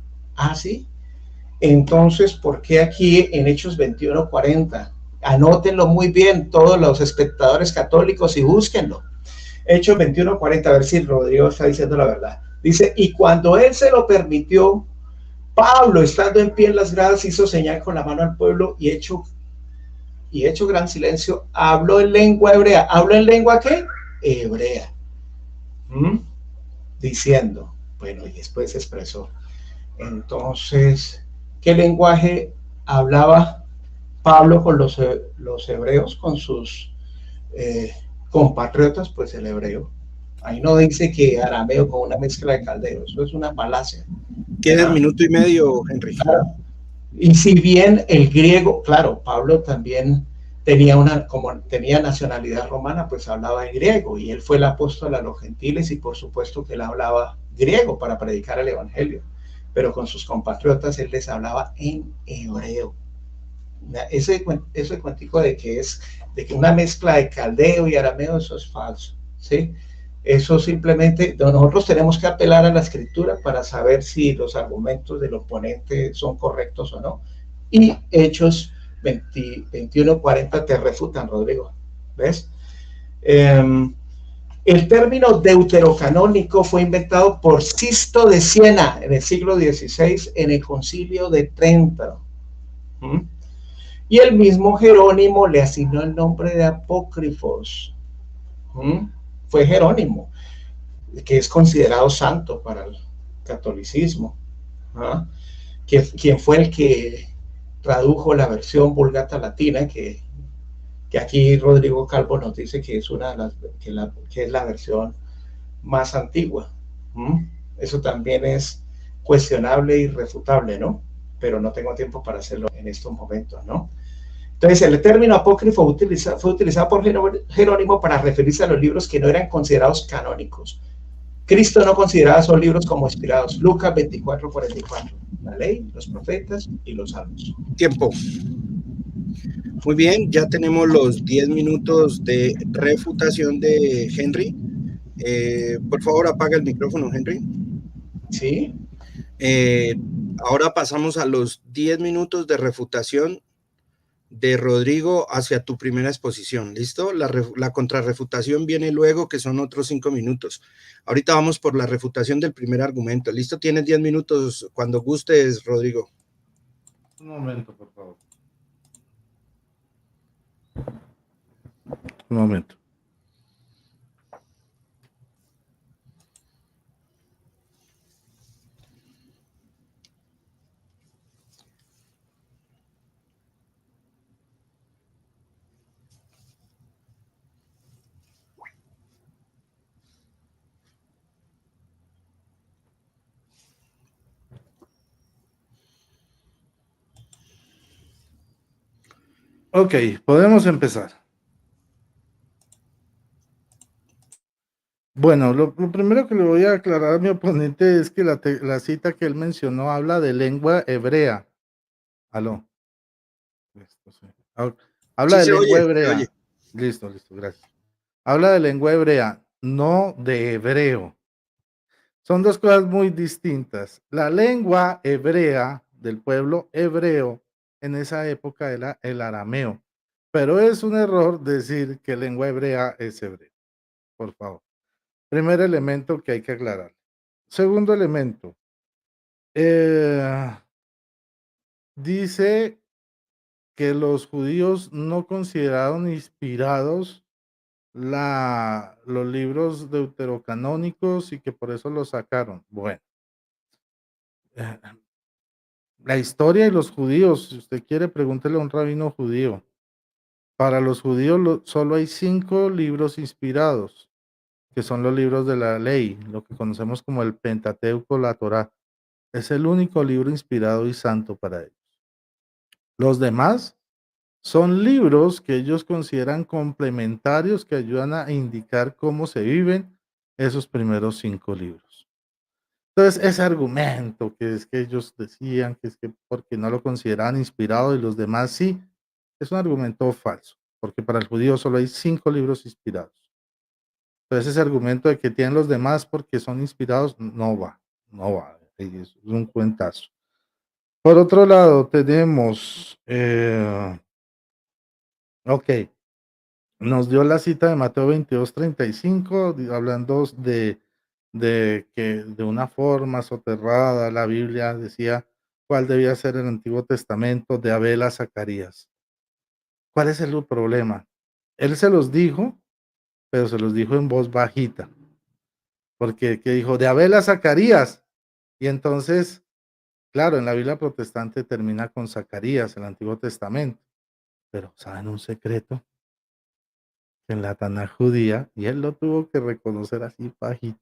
¿Sí? Entonces, ¿por qué aquí en Hechos 21:40? Anótenlo muy bien todos los espectadores católicos y búsquenlo. Hechos 21:40, a ver si Rodrigo está diciendo la verdad. Dice, y cuando él se lo permitió, Pablo, estando en pie en las gradas, hizo señal con la mano al pueblo y hecho gran silencio, habló en lengua hebrea. ¿Habló en lengua qué? Hebrea. Diciendo, bueno, y después se expresó. Entonces, ¿qué lenguaje hablaba Pablo con los hebreos, con sus compatriotas? Pues el hebreo. Ahí no dice que arameo con una mezcla de caldeo, eso es una falacia. Queda un minuto y medio, Henry. Claro. Y si bien el griego, claro, Pablo también como tenía nacionalidad romana, pues hablaba en griego, y él fue el apóstol a los gentiles, y por supuesto que él hablaba griego para predicar el evangelio, pero con sus compatriotas él les hablaba en hebreo. Ese cuentico de que una mezcla de caldeo y arameo, eso es falso, ¿sí? Eso simplemente, nosotros tenemos que apelar a la escritura para saber si los argumentos del oponente son correctos o no. Y Hechos 21:40 te refutan, Rodrigo. ¿Ves? El término deuterocanónico fue inventado por Sisto de Siena en el siglo XVI en el Concilio de Trento. Y el mismo Jerónimo le asignó el nombre de apócrifos. Fue Jerónimo, que es considerado santo para el catolicismo, quien fue el que tradujo la versión Vulgata latina, que aquí Rodrigo Calvo nos dice que es que es la versión más antigua. Eso también es cuestionable y irrefutable, ¿no? Pero no tengo tiempo para hacerlo en estos momentos, ¿no? Entonces, el término apócrifo fue utilizado por Jerónimo para referirse a los libros que no eran considerados canónicos. Cristo no consideraba esos libros como inspirados. Lucas 24:44. La ley, los profetas y los salmos. Tiempo. Muy bien, ya tenemos los 10 minutos de refutación de Henry. Por favor, apaga el micrófono, Henry. Sí. Ahora pasamos a los 10 minutos de refutación de Rodrigo hacia tu primera exposición. ¿Listo? La contrarrefutación viene luego, que son otros 5 minutos. Ahorita vamos por la refutación del primer argumento. ¿Listo? Tienes 10 minutos cuando gustes, Rodrigo. Un momento, por favor. Un momento. Ok, podemos empezar. Bueno, lo primero que le voy a aclarar a mi oponente es que la cita que él mencionó habla de lengua hebrea. Aló. Esto sí. Habla Sí de se lengua oye, se oye. hebrea. Listo, gracias. Habla de lengua hebrea, no de hebreo. Son dos cosas muy distintas. La lengua hebrea del pueblo hebreo en esa época era el arameo, pero es un error decir que lengua hebrea es hebreo, por favor. Primer elemento que hay que aclarar. Segundo elemento, dice que los judíos no consideraron inspirados los libros deuterocanónicos y que por eso los sacaron. Bueno, eh, la historia y los judíos, si usted quiere, pregúntele a un rabino judío. Para los judíos solo hay 5 libros inspirados, que son los libros de la ley, lo que conocemos como el Pentateuco, la Torá. Es el único libro inspirado y santo para ellos. Los demás son libros que ellos consideran complementarios que ayudan a indicar cómo se viven esos primeros 5 libros. Entonces, ese argumento que es que ellos decían que es que porque no lo consideraban inspirado y los demás sí, es un argumento falso, porque para el judío solo hay 5 libros inspirados. Entonces, ese argumento de que tienen los demás porque son inspirados, no va, es un cuentazo. Por otro lado, tenemos, ok, nos dio la cita de Mateo 22:35, hablando de que de una forma soterrada la Biblia decía cuál debía ser el Antiguo Testamento de Abel a Zacarías. ¿Cuál es el problema? Él se los dijo, pero se los dijo en voz bajita, porque que dijo de Abel a Zacarías, y entonces, claro, en la Biblia protestante termina con Zacarías, el Antiguo Testamento, pero ¿saben un secreto? En la Tanaj judía, y él lo tuvo que reconocer así bajito,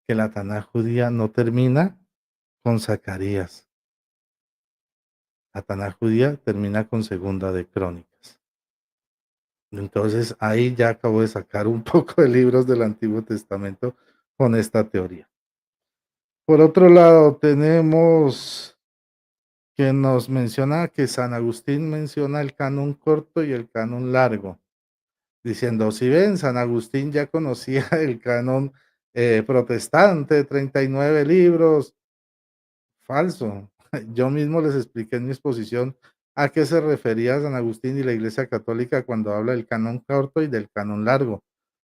que la Tanaj judía no termina con Zacarías. La Tanaj judía termina con Segunda de Crónicas. Entonces ahí ya acabo de sacar un poco de libros del Antiguo Testamento con esta teoría. Por otro lado, tenemos que nos menciona que San Agustín menciona el canon corto y el canon largo, diciendo, si ven, San Agustín ya conocía el canon protestante, 39 libros. Falso. Yo mismo les expliqué en mi exposición a qué se refería San Agustín y la Iglesia Católica cuando habla del canon corto y del canon largo.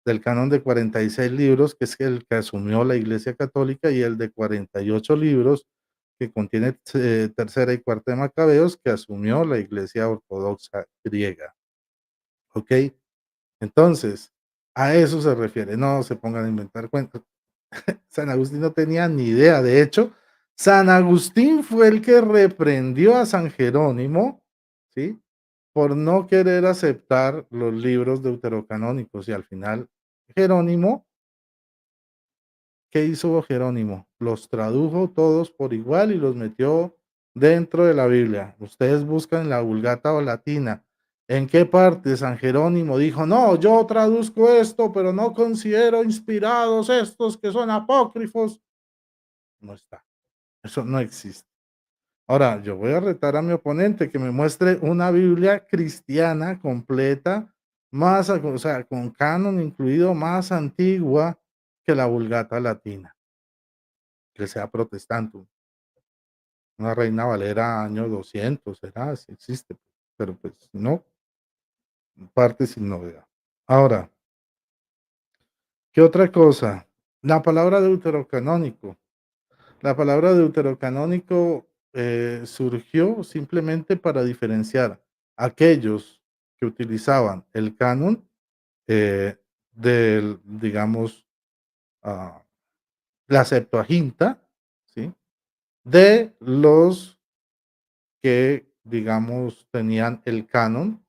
Del canon de 46 libros, que es el que asumió la Iglesia Católica, y el de 48 libros, que contiene tercera y cuarta de Macabeos, que asumió la Iglesia Ortodoxa griega. ¿Ok? Entonces, a eso se refiere. No se pongan a inventar cuentos. San Agustín no tenía ni idea. De hecho, San Agustín fue el que reprendió a San Jerónimo, ¿sí? Por no querer aceptar los libros deuterocanónicos. Y al final, Jerónimo, ¿qué hizo Jerónimo? Los tradujo todos por igual y los metió dentro de la Biblia. Ustedes buscan en la Vulgata o Latina. ¿En qué parte San Jerónimo dijo, no, yo traduzco esto, pero no considero inspirados estos que son apócrifos? No está. Eso no existe. Ahora, yo voy a retar a mi oponente que me muestre una Biblia cristiana completa, más, o sea, con canon incluido, más antigua que la Vulgata latina, que sea protestante. Una Reina Valera año 200, será, si existe, pero pues no, parte sin novedad. Ahora, ¿qué otra cosa? La palabra deuterocanónico. La palabra deuterocanónico surgió simplemente para diferenciar aquellos que utilizaban el canon del, digamos, ah, la Septuaginta, ¿sí? De los que, digamos, tenían el canon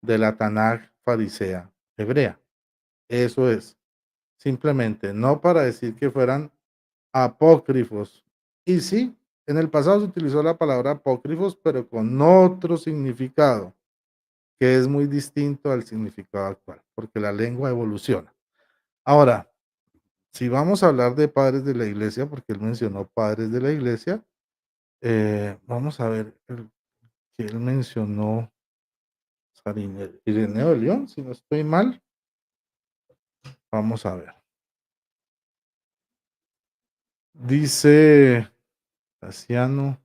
de la Tanaj farisea hebrea. Eso es, simplemente, no para decir que fueran apócrifos. Y sí, en el pasado se utilizó la palabra apócrifos, pero con otro significado, que es muy distinto al significado actual, porque la lengua evoluciona. Ahora, si vamos a hablar de padres de la iglesia, porque él mencionó padres de la iglesia, vamos a ver el que él mencionó, Ireneo de León, si no estoy mal. Vamos a ver. Dice Casiano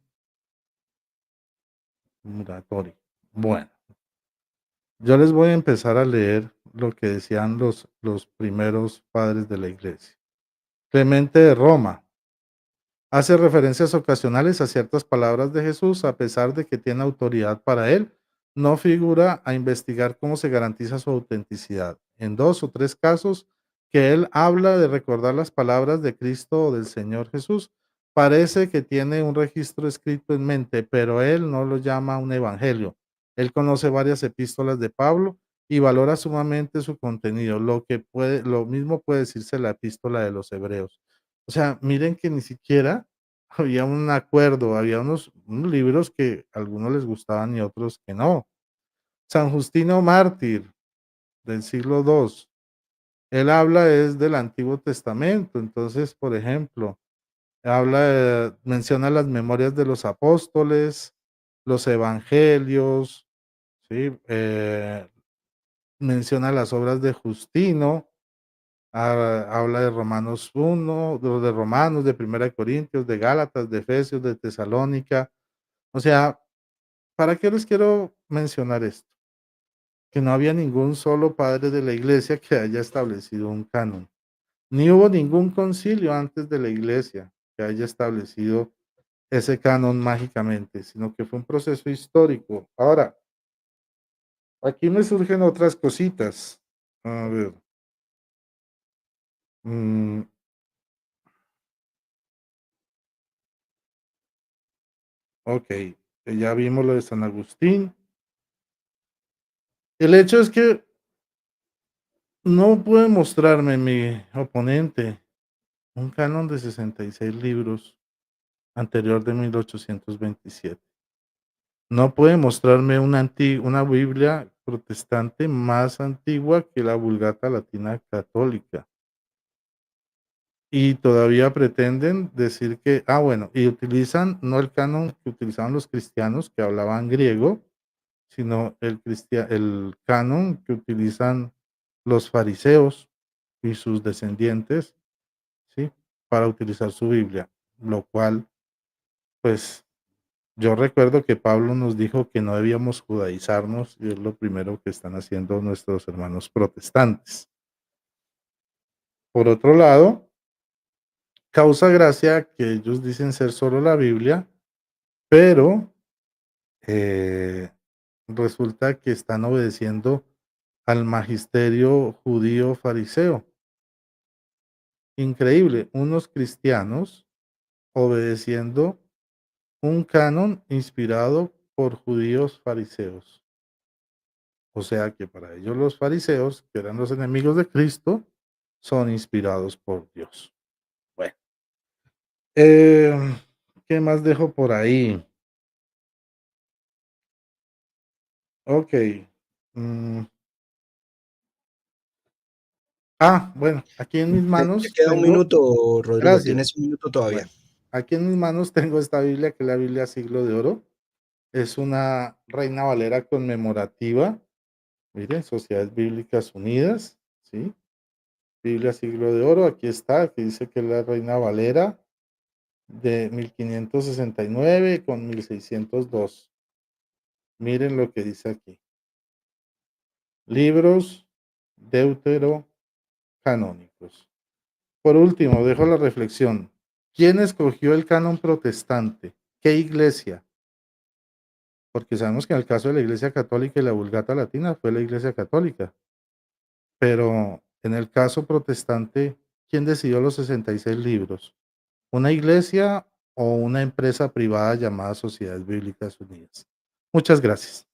Muratori. Bueno, yo les voy a empezar a leer lo que decían los primeros padres de la iglesia. Clemente de Roma hace referencias ocasionales a ciertas palabras de Jesús, a pesar de que tiene autoridad para él, no figura a investigar cómo se garantiza su autenticidad. En 2 o 3 casos que él habla de recordar las palabras de Cristo o del Señor Jesús, parece que tiene un registro escrito en mente, pero él no lo llama un evangelio. Él conoce varias epístolas de Pablo y valora sumamente su contenido, lo mismo puede decirse la epístola de los hebreos. O sea, miren que ni siquiera había un acuerdo, había unos libros que a algunos les gustaban y otros que no. San Justino Mártir, del siglo II, él habla es del Antiguo Testamento. Entonces, por ejemplo, menciona las memorias de los apóstoles, los evangelios, ¿sí? Menciona las obras de Justino, habla de Romanos 1, de Romanos, de Primera de Corintios, de Gálatas, de Efesios, de Tesalónica. O sea, ¿para qué les quiero mencionar esto? Que no había ningún solo padre de la iglesia que haya establecido un canon. Ni hubo ningún concilio antes de la iglesia que haya establecido ese canon mágicamente, sino que fue un proceso histórico. Ahora, aquí me surgen otras cositas. A ver. mm, ok, ya vimos lo de San Agustín. El hecho es que no puede mostrarme mi oponente un canon de 66 libros anterior de 1827. No puede mostrarme una Biblia protestante más antigua que la Vulgata Latina católica. Y todavía pretenden decir que, bueno, y utilizan no el canon que utilizaban los cristianos que hablaban griego, sino el canon que utilizan los fariseos y sus descendientes, ¿sí? Para utilizar su Biblia, lo cual, pues, yo recuerdo que Pablo nos dijo que no debíamos judaizarnos y es lo primero que están haciendo nuestros hermanos protestantes. Por otro lado, causa gracia que ellos dicen ser solo la Biblia, pero eh, resulta que están obedeciendo al magisterio judío fariseo. Increíble, unos cristianos obedeciendo un canon inspirado por judíos fariseos. O sea que para ellos los fariseos, que eran los enemigos de Cristo, son inspirados por Dios. Bueno, ¿qué más dejo por ahí? Ok. Bueno, aquí en mis Te manos queda un tengo, minuto, Rodrigo, gracias. tienes un minuto todavía. Bueno, aquí en mis manos tengo esta Biblia, que es la Biblia Siglo de Oro. Es una Reina Valera conmemorativa. Miren, Sociedades Bíblicas Unidas, ¿sí? Biblia Siglo de Oro, aquí está, que dice que es la Reina Valera de 1569 con 1602. Miren lo que dice aquí. Libros deuterocanónicos. Por último, dejo la reflexión. ¿Quién escogió el canon protestante? ¿Qué iglesia? Porque sabemos que en el caso de la Iglesia Católica y la Vulgata Latina fue la Iglesia Católica. Pero en el caso protestante, ¿quién decidió los 66 libros? ¿Una iglesia o una empresa privada llamada Sociedades Bíblicas Unidas? Muchas gracias.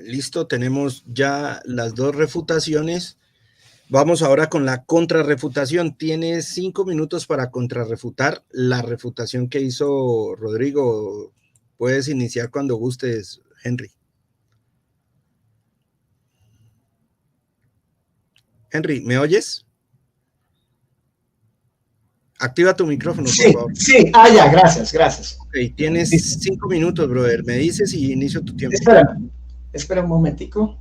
Listo, tenemos ya las dos refutaciones. Vamos ahora con la contrarrefutación. Tienes 5 minutos para contrarrefutar la refutación que hizo Rodrigo. Puedes iniciar cuando gustes, Henry. Henry, ¿me oyes? Activa tu micrófono, por Sí, favor. sí, ya, gracias. Ok, tienes 5 minutos, brother. Me dices y inicio tu tiempo. Espera un momentico.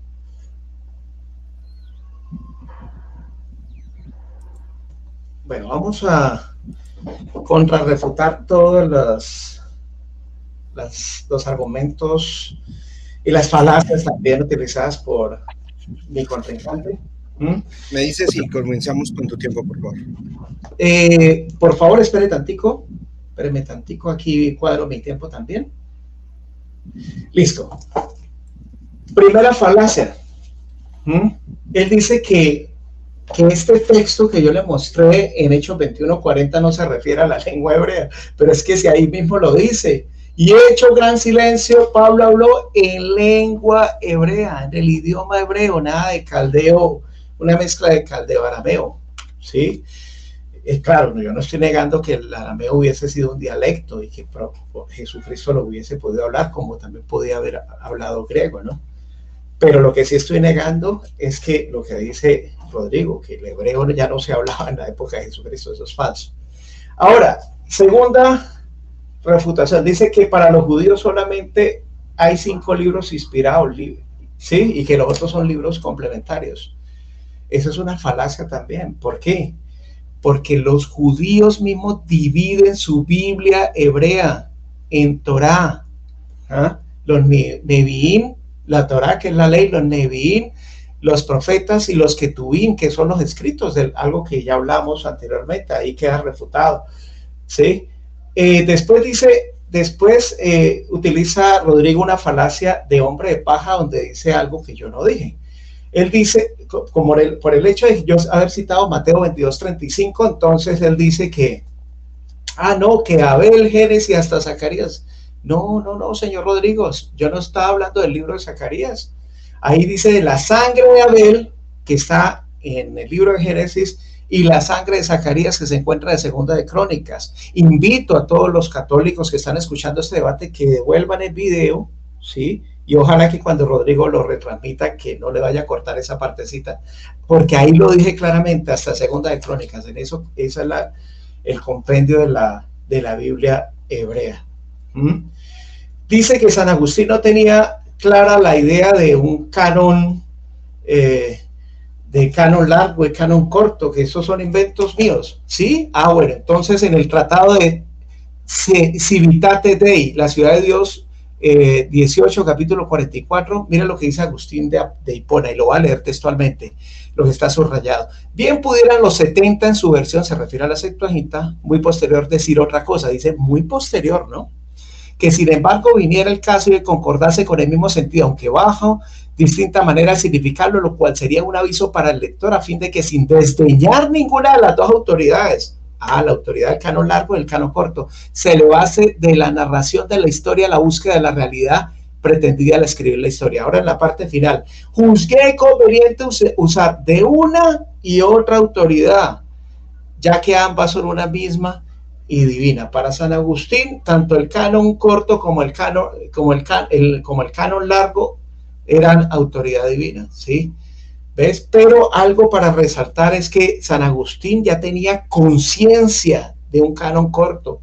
Bueno, vamos a contrarrefutar todos los argumentos y las falacias también utilizadas por mi contrincante. Me dices y comenzamos con tu tiempo, por favor. Por favor, espéreme tantico, aquí cuadro mi tiempo también. Listo. Primera falacia. Él dice que este texto que yo le mostré en Hechos 21:40 no se refiere a la lengua hebrea, pero es que si ahí mismo lo dice. Y hecho gran silencio, Pablo habló en lengua hebrea, en el idioma hebreo, nada de caldeo, una mezcla de caldeo arameo, ¿sí? Claro, yo no estoy negando que el arameo hubiese sido un dialecto y que Jesucristo lo hubiese podido hablar, como también podía haber hablado griego, ¿no? Pero lo que sí estoy negando es que lo que dice Rodrigo, que el hebreo ya no se hablaba en la época de Jesucristo, eso es falso. Ahora, segunda refutación, dice que para los judíos solamente hay 5 libros inspirados, ¿sí? Y que los otros son libros complementarios. Eso es una falacia también. ¿Por qué? Porque los judíos mismos dividen su Biblia hebrea en Torá, los Nevi'im, la Torá, que es la ley, los Nevi'im, los profetas y los Ketuvim, que son los escritos de algo que ya hablamos anteriormente, ahí queda refutado, ¿sí? Después utiliza Rodrigo una falacia de hombre de paja donde dice algo que yo no dije. Él dice, como por el hecho de yo haber citado Mateo 22:35, entonces él dice que, no, que Abel, Génesis, hasta Zacarías. No, señor Rodrigo, yo no estaba hablando del libro de Zacarías. Ahí dice de la sangre de Abel, que está en el libro de Génesis, y la sangre de Zacarías, que se encuentra de Segunda de Crónicas. Invito a todos los católicos que están escuchando este debate que devuelvan el video, ¿sí? Y ojalá que cuando Rodrigo lo retransmita, que no le vaya a cortar esa partecita, porque ahí lo dije claramente, hasta Segunda de Crónicas. En eso, esa es el compendio de la Biblia hebrea. Dice que San Agustín no tenía clara la idea de un canon, de canon largo y canon corto, que esos son inventos míos, ¿sí? Bueno, entonces en el tratado de Civitate Dei, la ciudad de Dios, 18, capítulo 44, mira lo que dice Agustín de Hipona, y lo va a leer textualmente, lo que está subrayado. Bien pudieran los 70 en su versión, se refiere a la Septuaginta, muy posterior, decir otra cosa, dice muy posterior, ¿no? Que sin embargo viniera el caso de concordase con el mismo sentido, aunque bajo distinta manera de significarlo, lo cual sería un aviso para el lector a fin de que sin desdeñar ninguna de las dos autoridades, la autoridad del canon largo y el canon corto, se le base de la narración de la historia a la búsqueda de la realidad pretendida al escribir la historia. Ahora en la parte final, juzgué conveniente usar de una y otra autoridad, ya que ambas son una misma, y divina. Para San Agustín, tanto el canon corto como el canon largo eran autoridad divina, ¿sí? ¿Ves? Pero algo para resaltar es que San Agustín ya tenía conciencia de un canon corto.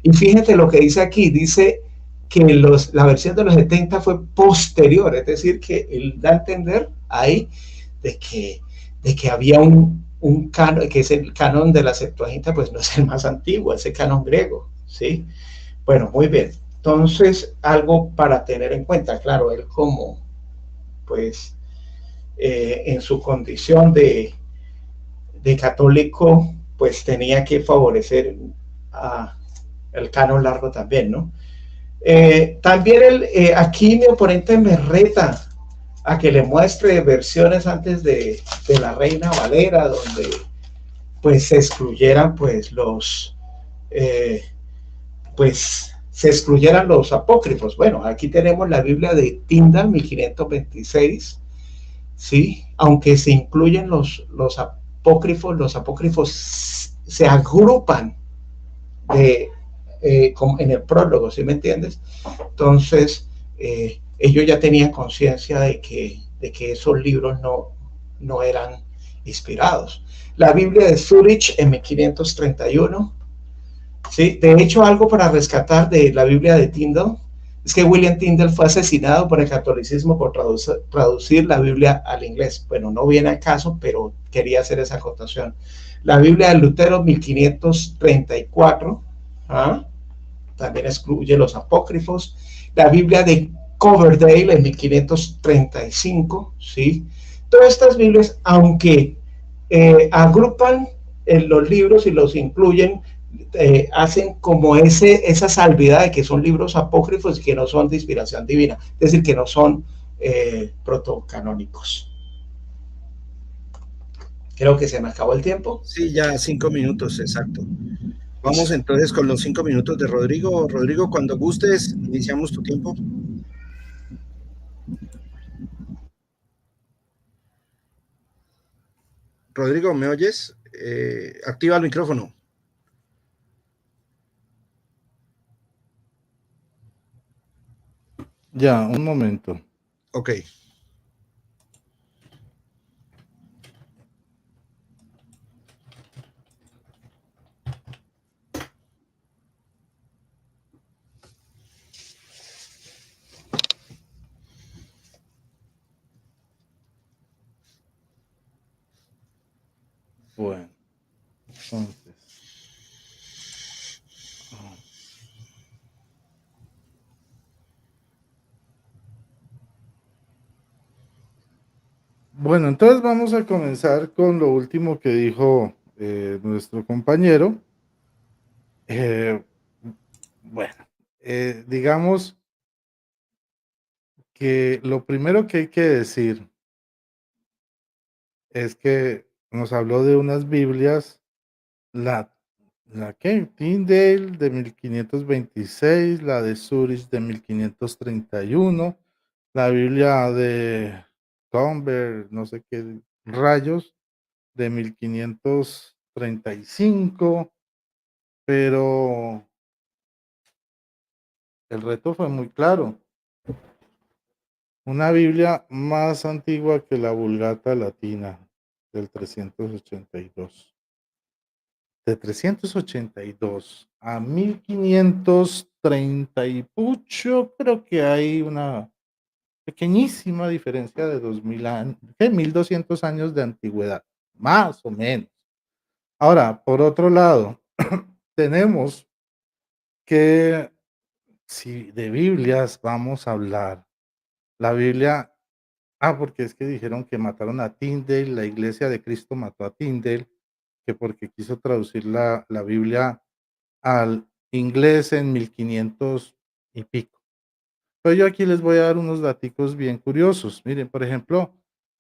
Y fíjate lo que dice aquí, dice que la versión de los 70 fue posterior, es decir, que él da a entender ahí de que había un canon, que es el canon de la Septuaginta, pues no es el más antiguo, es el canon griego, ¿sí? Bueno, muy bien. Entonces, algo para tener en cuenta, claro, él como, pues, en su condición de católico, pues tenía que favorecer a el canon largo también, ¿no? También aquí mi oponente me reta a que le muestre versiones antes de la Reina Valera, donde pues se excluyeran pues se excluyeran los apócrifos. Bueno, aquí tenemos la Biblia de Tyndale, 1526, ¿sí? Aunque se incluyen los apócrifos se agrupan en el prólogo, ¿sí me entiendes? Entonces, ellos ya tenían conciencia de que esos libros no eran inspirados. La Biblia de Zurich en 1531, ¿sí? De hecho, algo para rescatar de la Biblia de Tyndale es que William Tyndale fue asesinado por el catolicismo por traducir la Biblia al inglés. Bueno, no viene al caso, pero quería hacer esa acotación. La Biblia de Lutero, 1534, ¿ah? También excluye los apócrifos. La Biblia de Coverdale en 1535, ¿sí? Todas estas Biblias, aunque agrupan los libros y los incluyen, hacen como esa salvedad de que son libros apócrifos y que no son de inspiración divina, es decir, que no son protocanónicos. Creo que se me acabó el tiempo. Sí, ya 5 minutos, exacto. Vamos entonces con los 5 minutos de Rodrigo. Rodrigo, cuando gustes, iniciamos tu tiempo. Rodrigo, ¿me oyes? Activa el micrófono. Ya, un momento. Ok. Bueno, entonces. Bueno, entonces vamos a comenzar con lo último que dijo nuestro compañero. Bueno, digamos que lo primero que hay que decir es que nos habló de unas Biblias, la, la que Tyndale de 1526, la de Zurich de 1531, la Biblia de Tomber, no sé qué rayos, de 1535, pero el reto fue muy claro. Una Biblia más antigua que la Vulgata Latina del 382. De 382 a 1530 y pucho, creo que hay una pequeñísima diferencia de 2000 años, de 1200 años de antigüedad, más o menos. Ahora, por otro lado, tenemos que si de Biblias vamos a hablar, la Biblia, porque es que dijeron que mataron a Tyndale, la Iglesia de Cristo mató a Tyndale, que porque quiso traducir la Biblia al inglés en 1500 y pico. Pero yo aquí les voy a dar unos daticos bien curiosos. Miren, por ejemplo,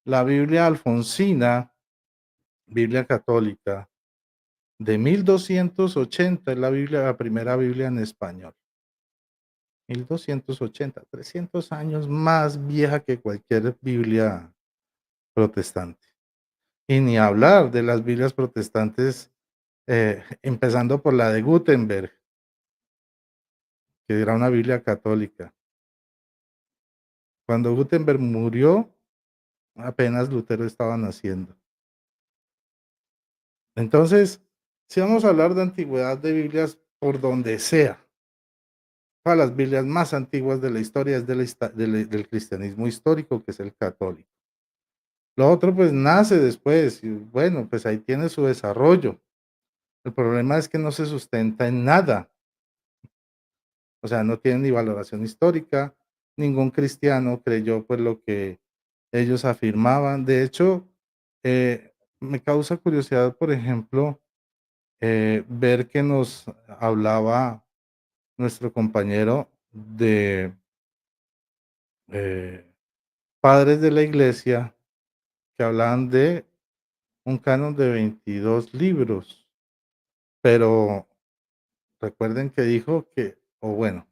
la Biblia alfonsina, Biblia católica, de 1280 es la primera Biblia en español. 1280, 300 años más vieja que cualquier Biblia protestante. Y ni hablar de las Biblias protestantes empezando por la de Gutenberg, que era una Biblia católica. Cuando Gutenberg murió, apenas Lutero estaba naciendo. Entonces, si vamos a hablar de antigüedad de Biblias por donde sea, para las Biblias más antiguas de la historia es del cristianismo histórico, que es el católico. Lo otro pues nace después, y bueno, pues ahí tiene su desarrollo. El problema es que no se sustenta en nada. O sea, no tiene ni valoración histórica, ningún cristiano creyó pues lo que ellos afirmaban. De hecho, me causa curiosidad, por ejemplo, ver que nos hablaba nuestro compañero de padres de la iglesia que hablaban de un canon de 22 libros, pero recuerden que dijo que, o bueno,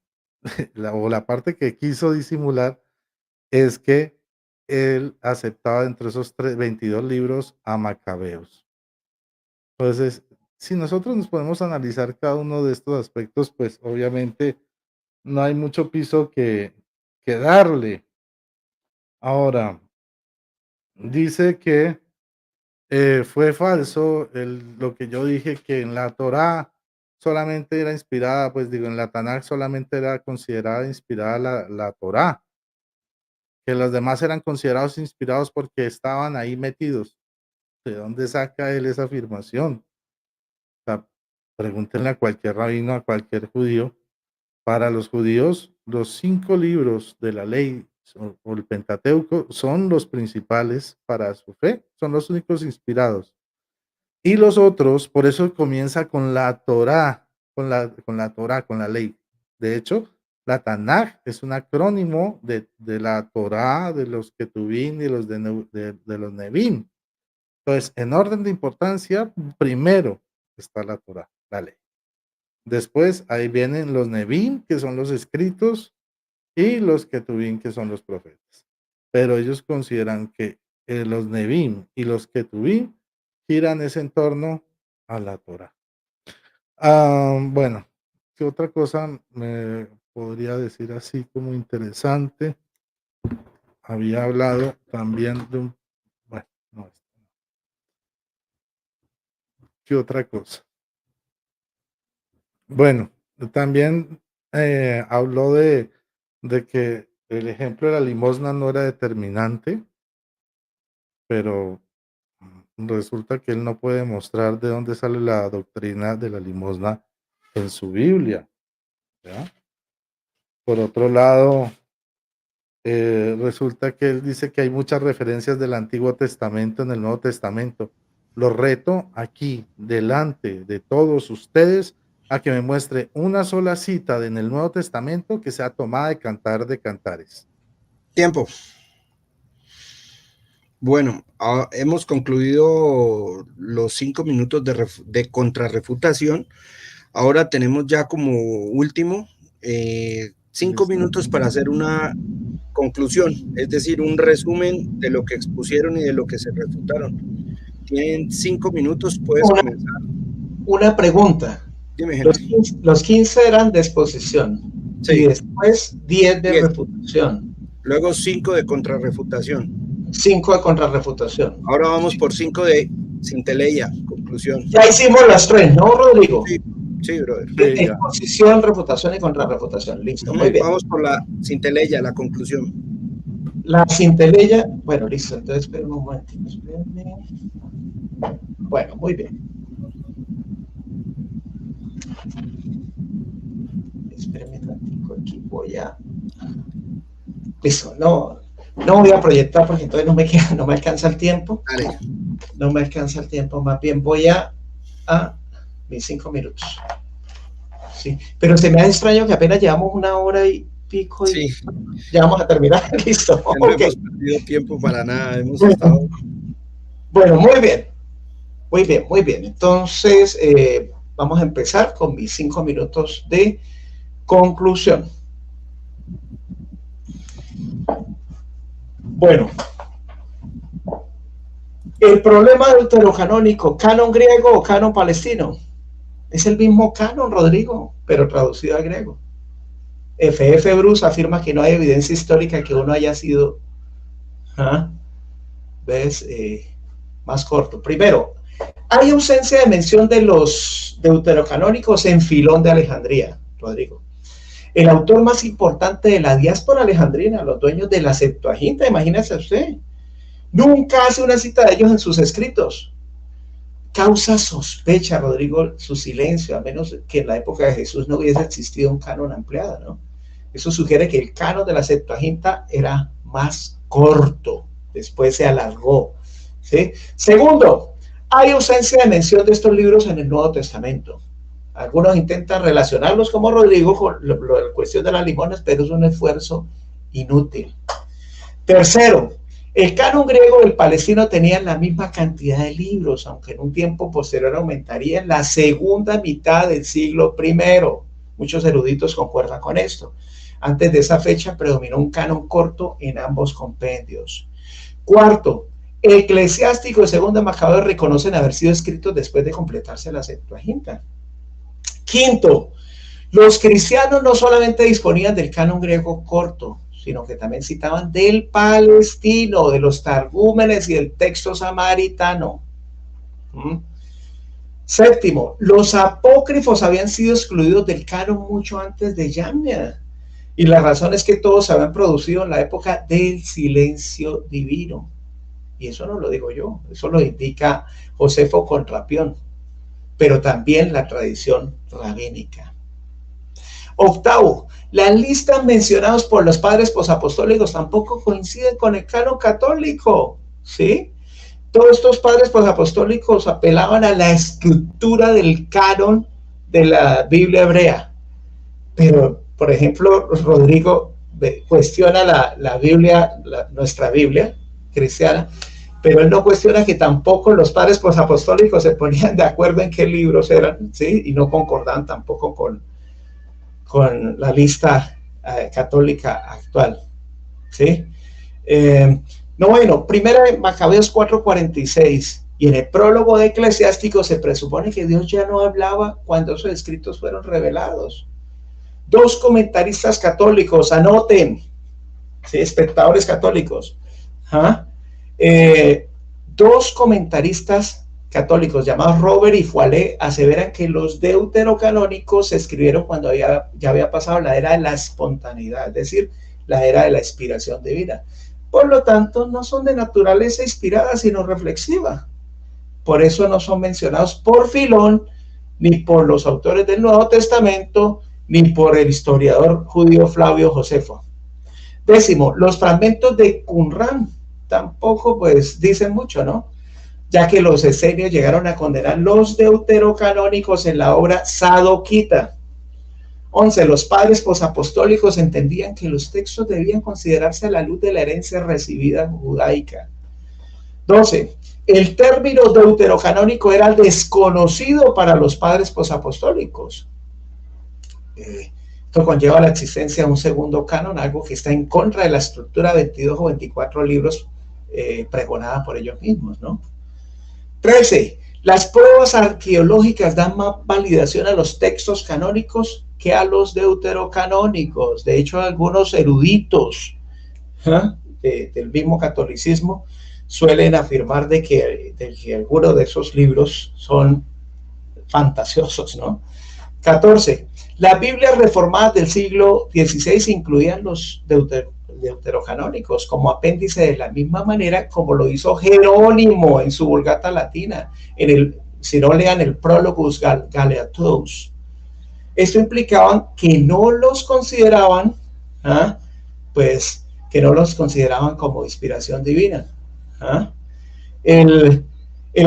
la parte que quiso disimular es que él aceptaba entre esos 22 libros a Macabeos. Entonces, si nosotros nos podemos analizar cada uno de estos aspectos, pues obviamente no hay mucho piso que darle. Ahora, dice que fue falso lo que yo dije, que en la Torá solamente era inspirada, pues digo, en la Tanakh solamente era considerada inspirada la Torá, que los demás eran considerados inspirados porque estaban ahí metidos. ¿De dónde saca él esa afirmación? O sea, pregúntenle a cualquier rabino, a cualquier judío. Para los judíos, los 5 libros de la ley o el Pentateuco son los principales para su fe, son los únicos inspirados. Y los otros, por eso comienza con la Torá, con la ley. De hecho, la Tanaj es un acrónimo de la Torá, de los Ketuvim y los de los Nevim. Entonces, en orden de importancia, primero está la Torá, la ley. Después, ahí vienen los Nevim, que son los escritos, y los Ketuvim, que son los profetas. Pero ellos consideran que los Nevim y los Ketuvim giran ese entorno a la Torá. Bueno, ¿qué otra cosa me podría decir así como interesante? Había hablado también de un... Bueno, no. ¿Qué otra cosa? Bueno, también habló de que el ejemplo de la limosna no era determinante, pero resulta que él no puede mostrar de dónde sale la doctrina de la limosna en su Biblia, ¿ya? Por otro lado, resulta que él dice que hay muchas referencias del Antiguo Testamento en el Nuevo Testamento. Lo reto aquí, delante de todos ustedes, a que me muestre una sola cita en el Nuevo Testamento que sea tomada de Cantar de Cantares. Tiempo. Bueno, hemos concluido los 5 minutos de contrarrefutación. Ahora tenemos ya como último 5 minutos para hacer una conclusión, es decir, un resumen de lo que expusieron y de lo que se refutaron. Tienen 5 minutos, puedes comenzar. Una pregunta. Dime, los 15 eran de exposición, sí. Y después 10 de 10. refutación. Luego 5 de contrarrefutación. 5 de contrarrefutación. Ahora vamos por 5 de Sinteleia, conclusión. Ya hicimos las 3, ¿no, Rodrigo? Sí, brother. Exposición, refutación y contrarrefutación. Listo, muy bien. Vamos por la Sinteleia, la conclusión. La Sinteleia, bueno, listo. Entonces, espera un momentito. Bueno, muy bien. Espérenme un ratito, aquí voy a... Listo, no voy a proyectar porque entonces no me alcanza el tiempo. Dale. No me alcanza el tiempo, más bien voy a mis 5 minutos. Sí, pero se me ha extraño que apenas llevamos 1 hora y pico y sí. Ya vamos a terminar. Listo. No hemos perdido tiempo para nada, hemos estado... Bueno, muy bien. Muy bien. Entonces, vamos a empezar con mis 5 minutos de conclusión. Bueno, el problema deuterocanónico, ¿canon griego o canon palestino? Es el mismo canon, Rodrigo, pero traducido al griego. F.F. Bruce afirma que no hay evidencia histórica que uno haya sido, ¿ves? Más corto. Primero, hay ausencia de mención de los deuterocanónicos en Filón de Alejandría, Rodrigo. El autor más importante de la diáspora alejandrina, los dueños de la Septuaginta, imagínese usted, nunca hace una cita de ellos en sus escritos. Causa sospecha, Rodrigo, su silencio, a menos que en la época de Jesús no hubiese existido un canon ampliado, ¿no? Eso sugiere que el canon de la Septuaginta era más corto, después se alargó, ¿sí? Segundo, hay ausencia de mención de estos libros en el Nuevo Testamento. Algunos intentan relacionarlos como Rodrigo con la cuestión de las limonas, pero es un esfuerzo inútil. Tercero, el canon griego y el palestino tenían la misma cantidad de libros, aunque en un tiempo posterior aumentaría en la segunda mitad del siglo I. Muchos eruditos concuerdan con esto. Antes de esa fecha predominó un canon corto en ambos compendios. Cuarto, Eclesiástico y Segunda Macabeos reconocen haber sido escritos después de completarse la Septuaginta. Quinto, los cristianos no solamente disponían del canon griego corto, sino que también citaban del palestino, de los targúmenes y del texto samaritano. Séptimo, los apócrifos habían sido excluidos del canon mucho antes de Yamnia, y la razón es que todos se habían producido en la época del silencio divino. Y eso no lo digo yo, eso lo indica Josefo Contrapión, pero también la tradición rabínica. Octavo, las listas mencionadas por los padres posapostólicos tampoco coinciden con el canon católico, ¿sí? Todos estos padres posapostólicos apelaban a la estructura del canon de la Biblia hebrea, pero, por ejemplo, Rodrigo cuestiona la Biblia, nuestra Biblia cristiana, pero él no cuestiona que tampoco los padres posapostólicos se ponían de acuerdo en qué libros eran, ¿sí? Y no concordaban tampoco con la lista católica actual, ¿sí? Primera de Macabeos 4:46, y en el prólogo de Eclesiástico se presupone que Dios ya no hablaba cuando esos escritos fueron revelados. Dos comentaristas católicos, anoten, ¿sí? Espectadores católicos, dos comentaristas católicos llamados Robert y Foillet aseveran que los deuterocanónicos se escribieron cuando ya había pasado la era de la espontaneidad, es decir, la era de la inspiración divina. Por lo tanto, no son de naturaleza inspirada, sino reflexiva. Por eso no son mencionados por Filón, ni por los autores del Nuevo Testamento, ni por el historiador judío Flavio Josefo. Décimo, los fragmentos de Qumran tampoco pues dicen mucho, ¿no? Ya que los esenios llegaron a condenar los deuterocanónicos en la obra sadoquita. 11. Los padres posapostólicos entendían que los textos debían considerarse a la luz de la herencia recibida judaica. 12. El término deuterocanónico era desconocido para los padres posapostólicos. Esto conlleva la existencia de un segundo canon, algo que está en contra de la estructura de 22 o 24 libros pregonada por ellos mismos, ¿no? 13. Las pruebas arqueológicas dan más validación a los textos canónicos que a los deuterocanónicos. De hecho, algunos eruditos del mismo catolicismo suelen afirmar de que algunos de esos libros son fantasiosos, ¿no? 14. Las Biblias reformadas del siglo XVI incluían los deuterocanónicos como apéndice de la misma manera como lo hizo Jerónimo en su Vulgata Latina, si no lean el Prologus Galeatus. Esto implicaba que no los consideraban, que no los consideraban como inspiración divina. El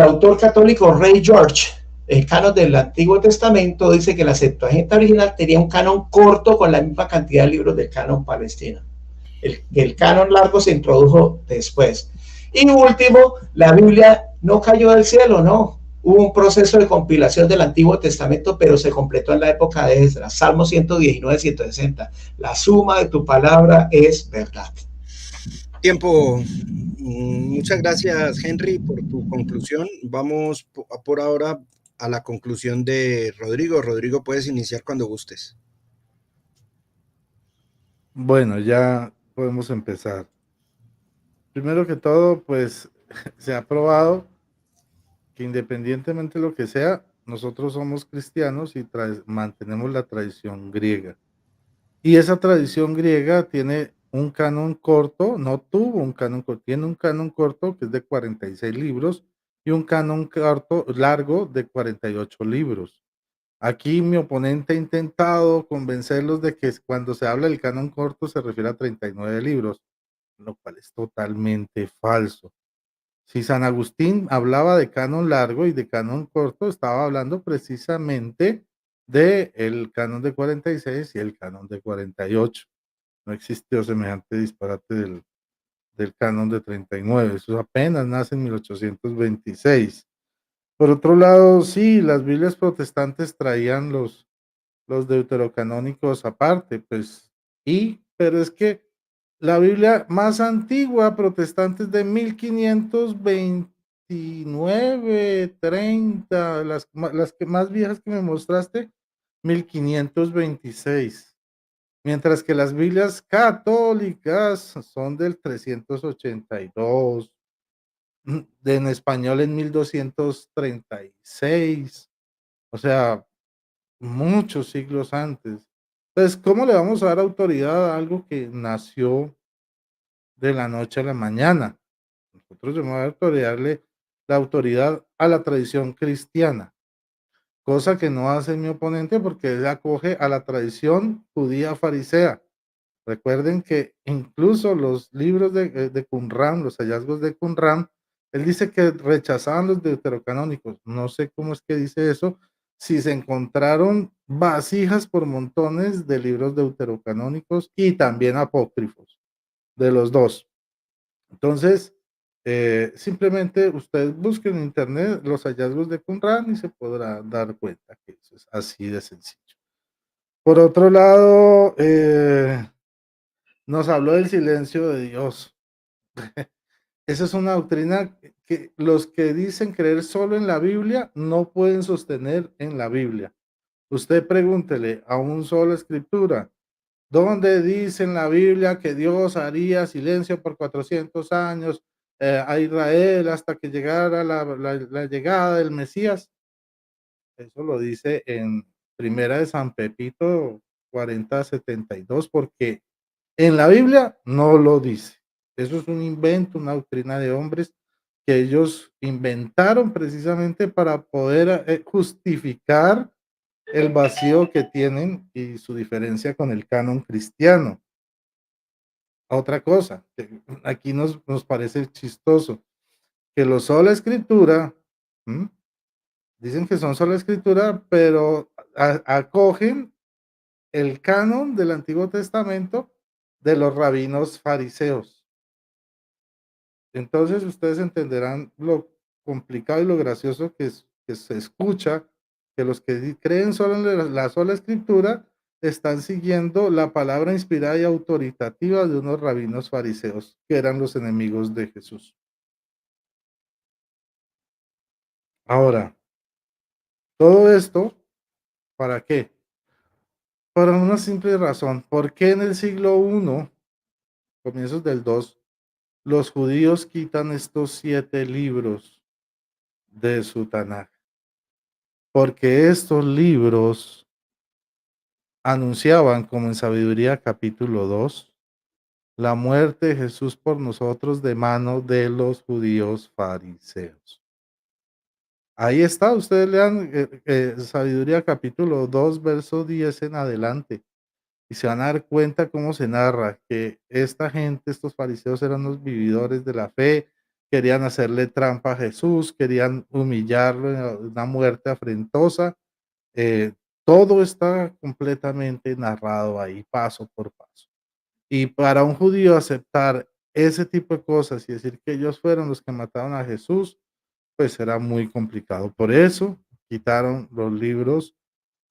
autor católico Ray George, el canon del Antiguo Testamento, dice que la Septuaginta original tenía un canon corto con la misma cantidad de libros del canon palestino. El canon largo se introdujo después. Y último, la Biblia no cayó del cielo, no. Hubo un proceso de compilación del Antiguo Testamento, pero se completó en la época de Esdras. Salmo 119, 160. La suma de tu palabra es verdad. Tiempo. Muchas gracias, Henry, por tu conclusión. Vamos por ahora a la conclusión de Rodrigo. Rodrigo, puedes iniciar cuando gustes. Bueno, ya podemos empezar. Primero que todo, pues se ha probado que independientemente de lo que sea, nosotros somos cristianos y mantenemos la tradición griega. Y esa tradición griega tiene un canon corto, no tuvo un canon corto, tiene un canon corto que es de 46 libros y un canon corto largo de 48 libros. Aquí mi oponente ha intentado convencerlos de que cuando se habla del canon corto se refiere a 39 libros, lo cual es totalmente falso. Si San Agustín hablaba de canon largo y de canon corto, estaba hablando precisamente de el canon de 46 y el canon de 48. No existió semejante disparate del canon de 39. Eso apenas nace en 1826. Por otro lado, sí, las Biblias protestantes traían los deuterocanónicos aparte, pues, pero es que la Biblia más antigua protestante es de 1529, 30, las que más viejas que me mostraste, 1526, mientras que las Biblias católicas son del 382, en español en 1236, o sea, muchos siglos antes. Entonces, ¿cómo le vamos a dar autoridad a algo que nació de la noche a la mañana? Nosotros debemos darle la autoridad a la tradición cristiana, cosa que no hace mi oponente porque él acoge a la tradición judía farisea. Recuerden que incluso los libros de Qumran, los hallazgos de Qumran, él dice que rechazaban los deuterocanónicos. No sé cómo es que dice eso, si se encontraron vasijas por montones de libros deuterocanónicos y también apócrifos, de los dos. Entonces, simplemente ustedes busquen en internet los hallazgos de Qumran y se podrá dar cuenta que eso es así de sencillo. Por otro lado, nos habló del silencio de Dios. Esa es una doctrina que los que dicen creer solo en la Biblia no pueden sostener en la Biblia. Usted pregúntele a un solo escritura, ¿dónde dice en la Biblia que Dios haría silencio por 400 años a Israel hasta que llegara la llegada del Mesías? Eso lo dice en Primera de San Pepito 40:72, porque en la Biblia no lo dice. Eso es un invento, una doctrina de hombres que ellos inventaron precisamente para poder justificar el vacío que tienen y su diferencia con el canon cristiano. Otra cosa, que aquí nos parece chistoso, que los sola escritura, ¿m? Dicen que son sola escritura, pero acogen el canon del Antiguo Testamento de los rabinos fariseos. Entonces ustedes entenderán lo complicado y lo gracioso que se escucha, que los que creen solo en la sola escritura están siguiendo la palabra inspirada y autoritativa de unos rabinos fariseos, que eran los enemigos de Jesús. Ahora, todo esto, ¿para qué? Para una simple razón. ¿Por qué en el siglo I, comienzos del 2, los judíos quitan estos 7 libros de su Tanaj? Porque estos libros anunciaban, como en Sabiduría capítulo 2, la muerte de Jesús por nosotros de mano de los judíos fariseos. Ahí está, ustedes lean Sabiduría capítulo 2, verso 10 en adelante, y se van a dar cuenta cómo se narra que esta gente, estos fariseos, eran los vividores de la fe, querían hacerle trampa a Jesús, querían humillarlo, una muerte afrentosa. eh, Todo está completamente narrado ahí, paso por paso. Y para un judío aceptar ese tipo de cosas y decir que ellos fueron los que mataron a Jesús, pues era muy complicado. Por eso quitaron los libros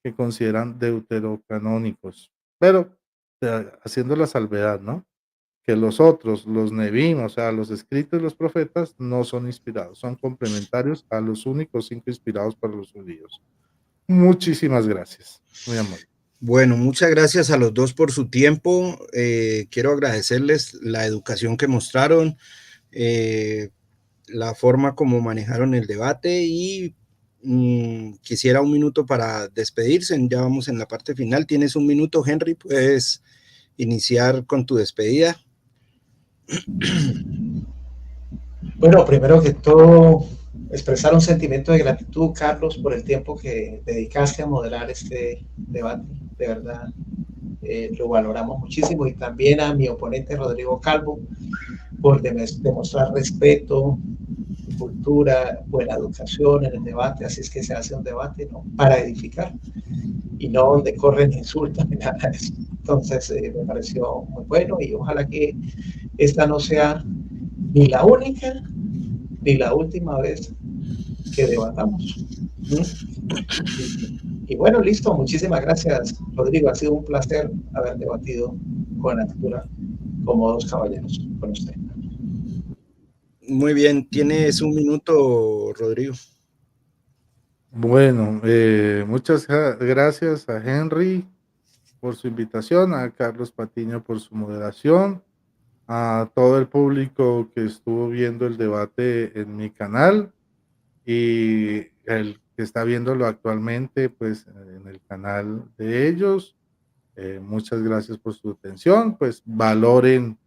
que consideran deuterocanónicos, pero haciendo la salvedad, ¿no? que los otros, los Nevi'im, o sea, los escritos de los profetas, no son inspirados, son complementarios a los únicos 5 inspirados para los judíos. Muchísimas gracias. Muy amable. Bueno, muchas gracias a los dos por su tiempo. Quiero agradecerles la educación que mostraron, la forma como manejaron el debate y quisiera un minuto para despedirse. Ya vamos en la parte final. Tienes un minuto, Henry. Puedes iniciar con tu despedida. Bueno, primero que todo, expresar un sentimiento de gratitud, Carlos, por el tiempo que dedicaste a moderar este debate. De verdad, lo valoramos muchísimo. Y también a mi oponente, Rodrigo Calvo, por demostrar respeto, cultura, buena educación en el debate. Así es que se hace un debate, ¿no?, para edificar y no donde corren insultos ni nada de eso. Entonces, me pareció muy bueno y ojalá que esta no sea ni la única ni la última vez que debatamos. Y bueno, listo. Muchísimas gracias, Rodrigo. Ha sido un placer haber debatido con altura como dos caballeros con usted. Muy bien, tienes un minuto, Rodrigo. Bueno, muchas gracias a Henry por su invitación, a Carlos Patiño por su moderación, a todo el público que estuvo viendo el debate en mi canal y el que está viéndolo actualmente, pues en el canal de ellos. Muchas gracias por su atención, pues valoren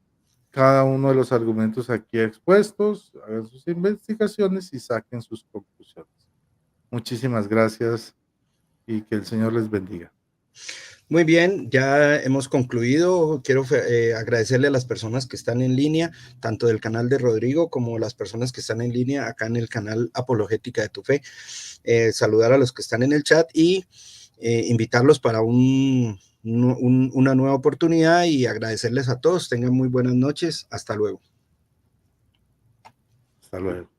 cada uno de los argumentos aquí expuestos, hagan sus investigaciones y saquen sus conclusiones. Muchísimas gracias y que el Señor les bendiga. Muy bien, ya hemos concluido. Quiero agradecerle a las personas que están en línea, tanto del canal de Rodrigo como las personas que están en línea acá en el canal Apologética de tu Fe. Saludar a los que están en el chat y invitarlos para una nueva oportunidad y agradecerles a todos. Tengan muy buenas noches. Hasta luego. Hasta luego.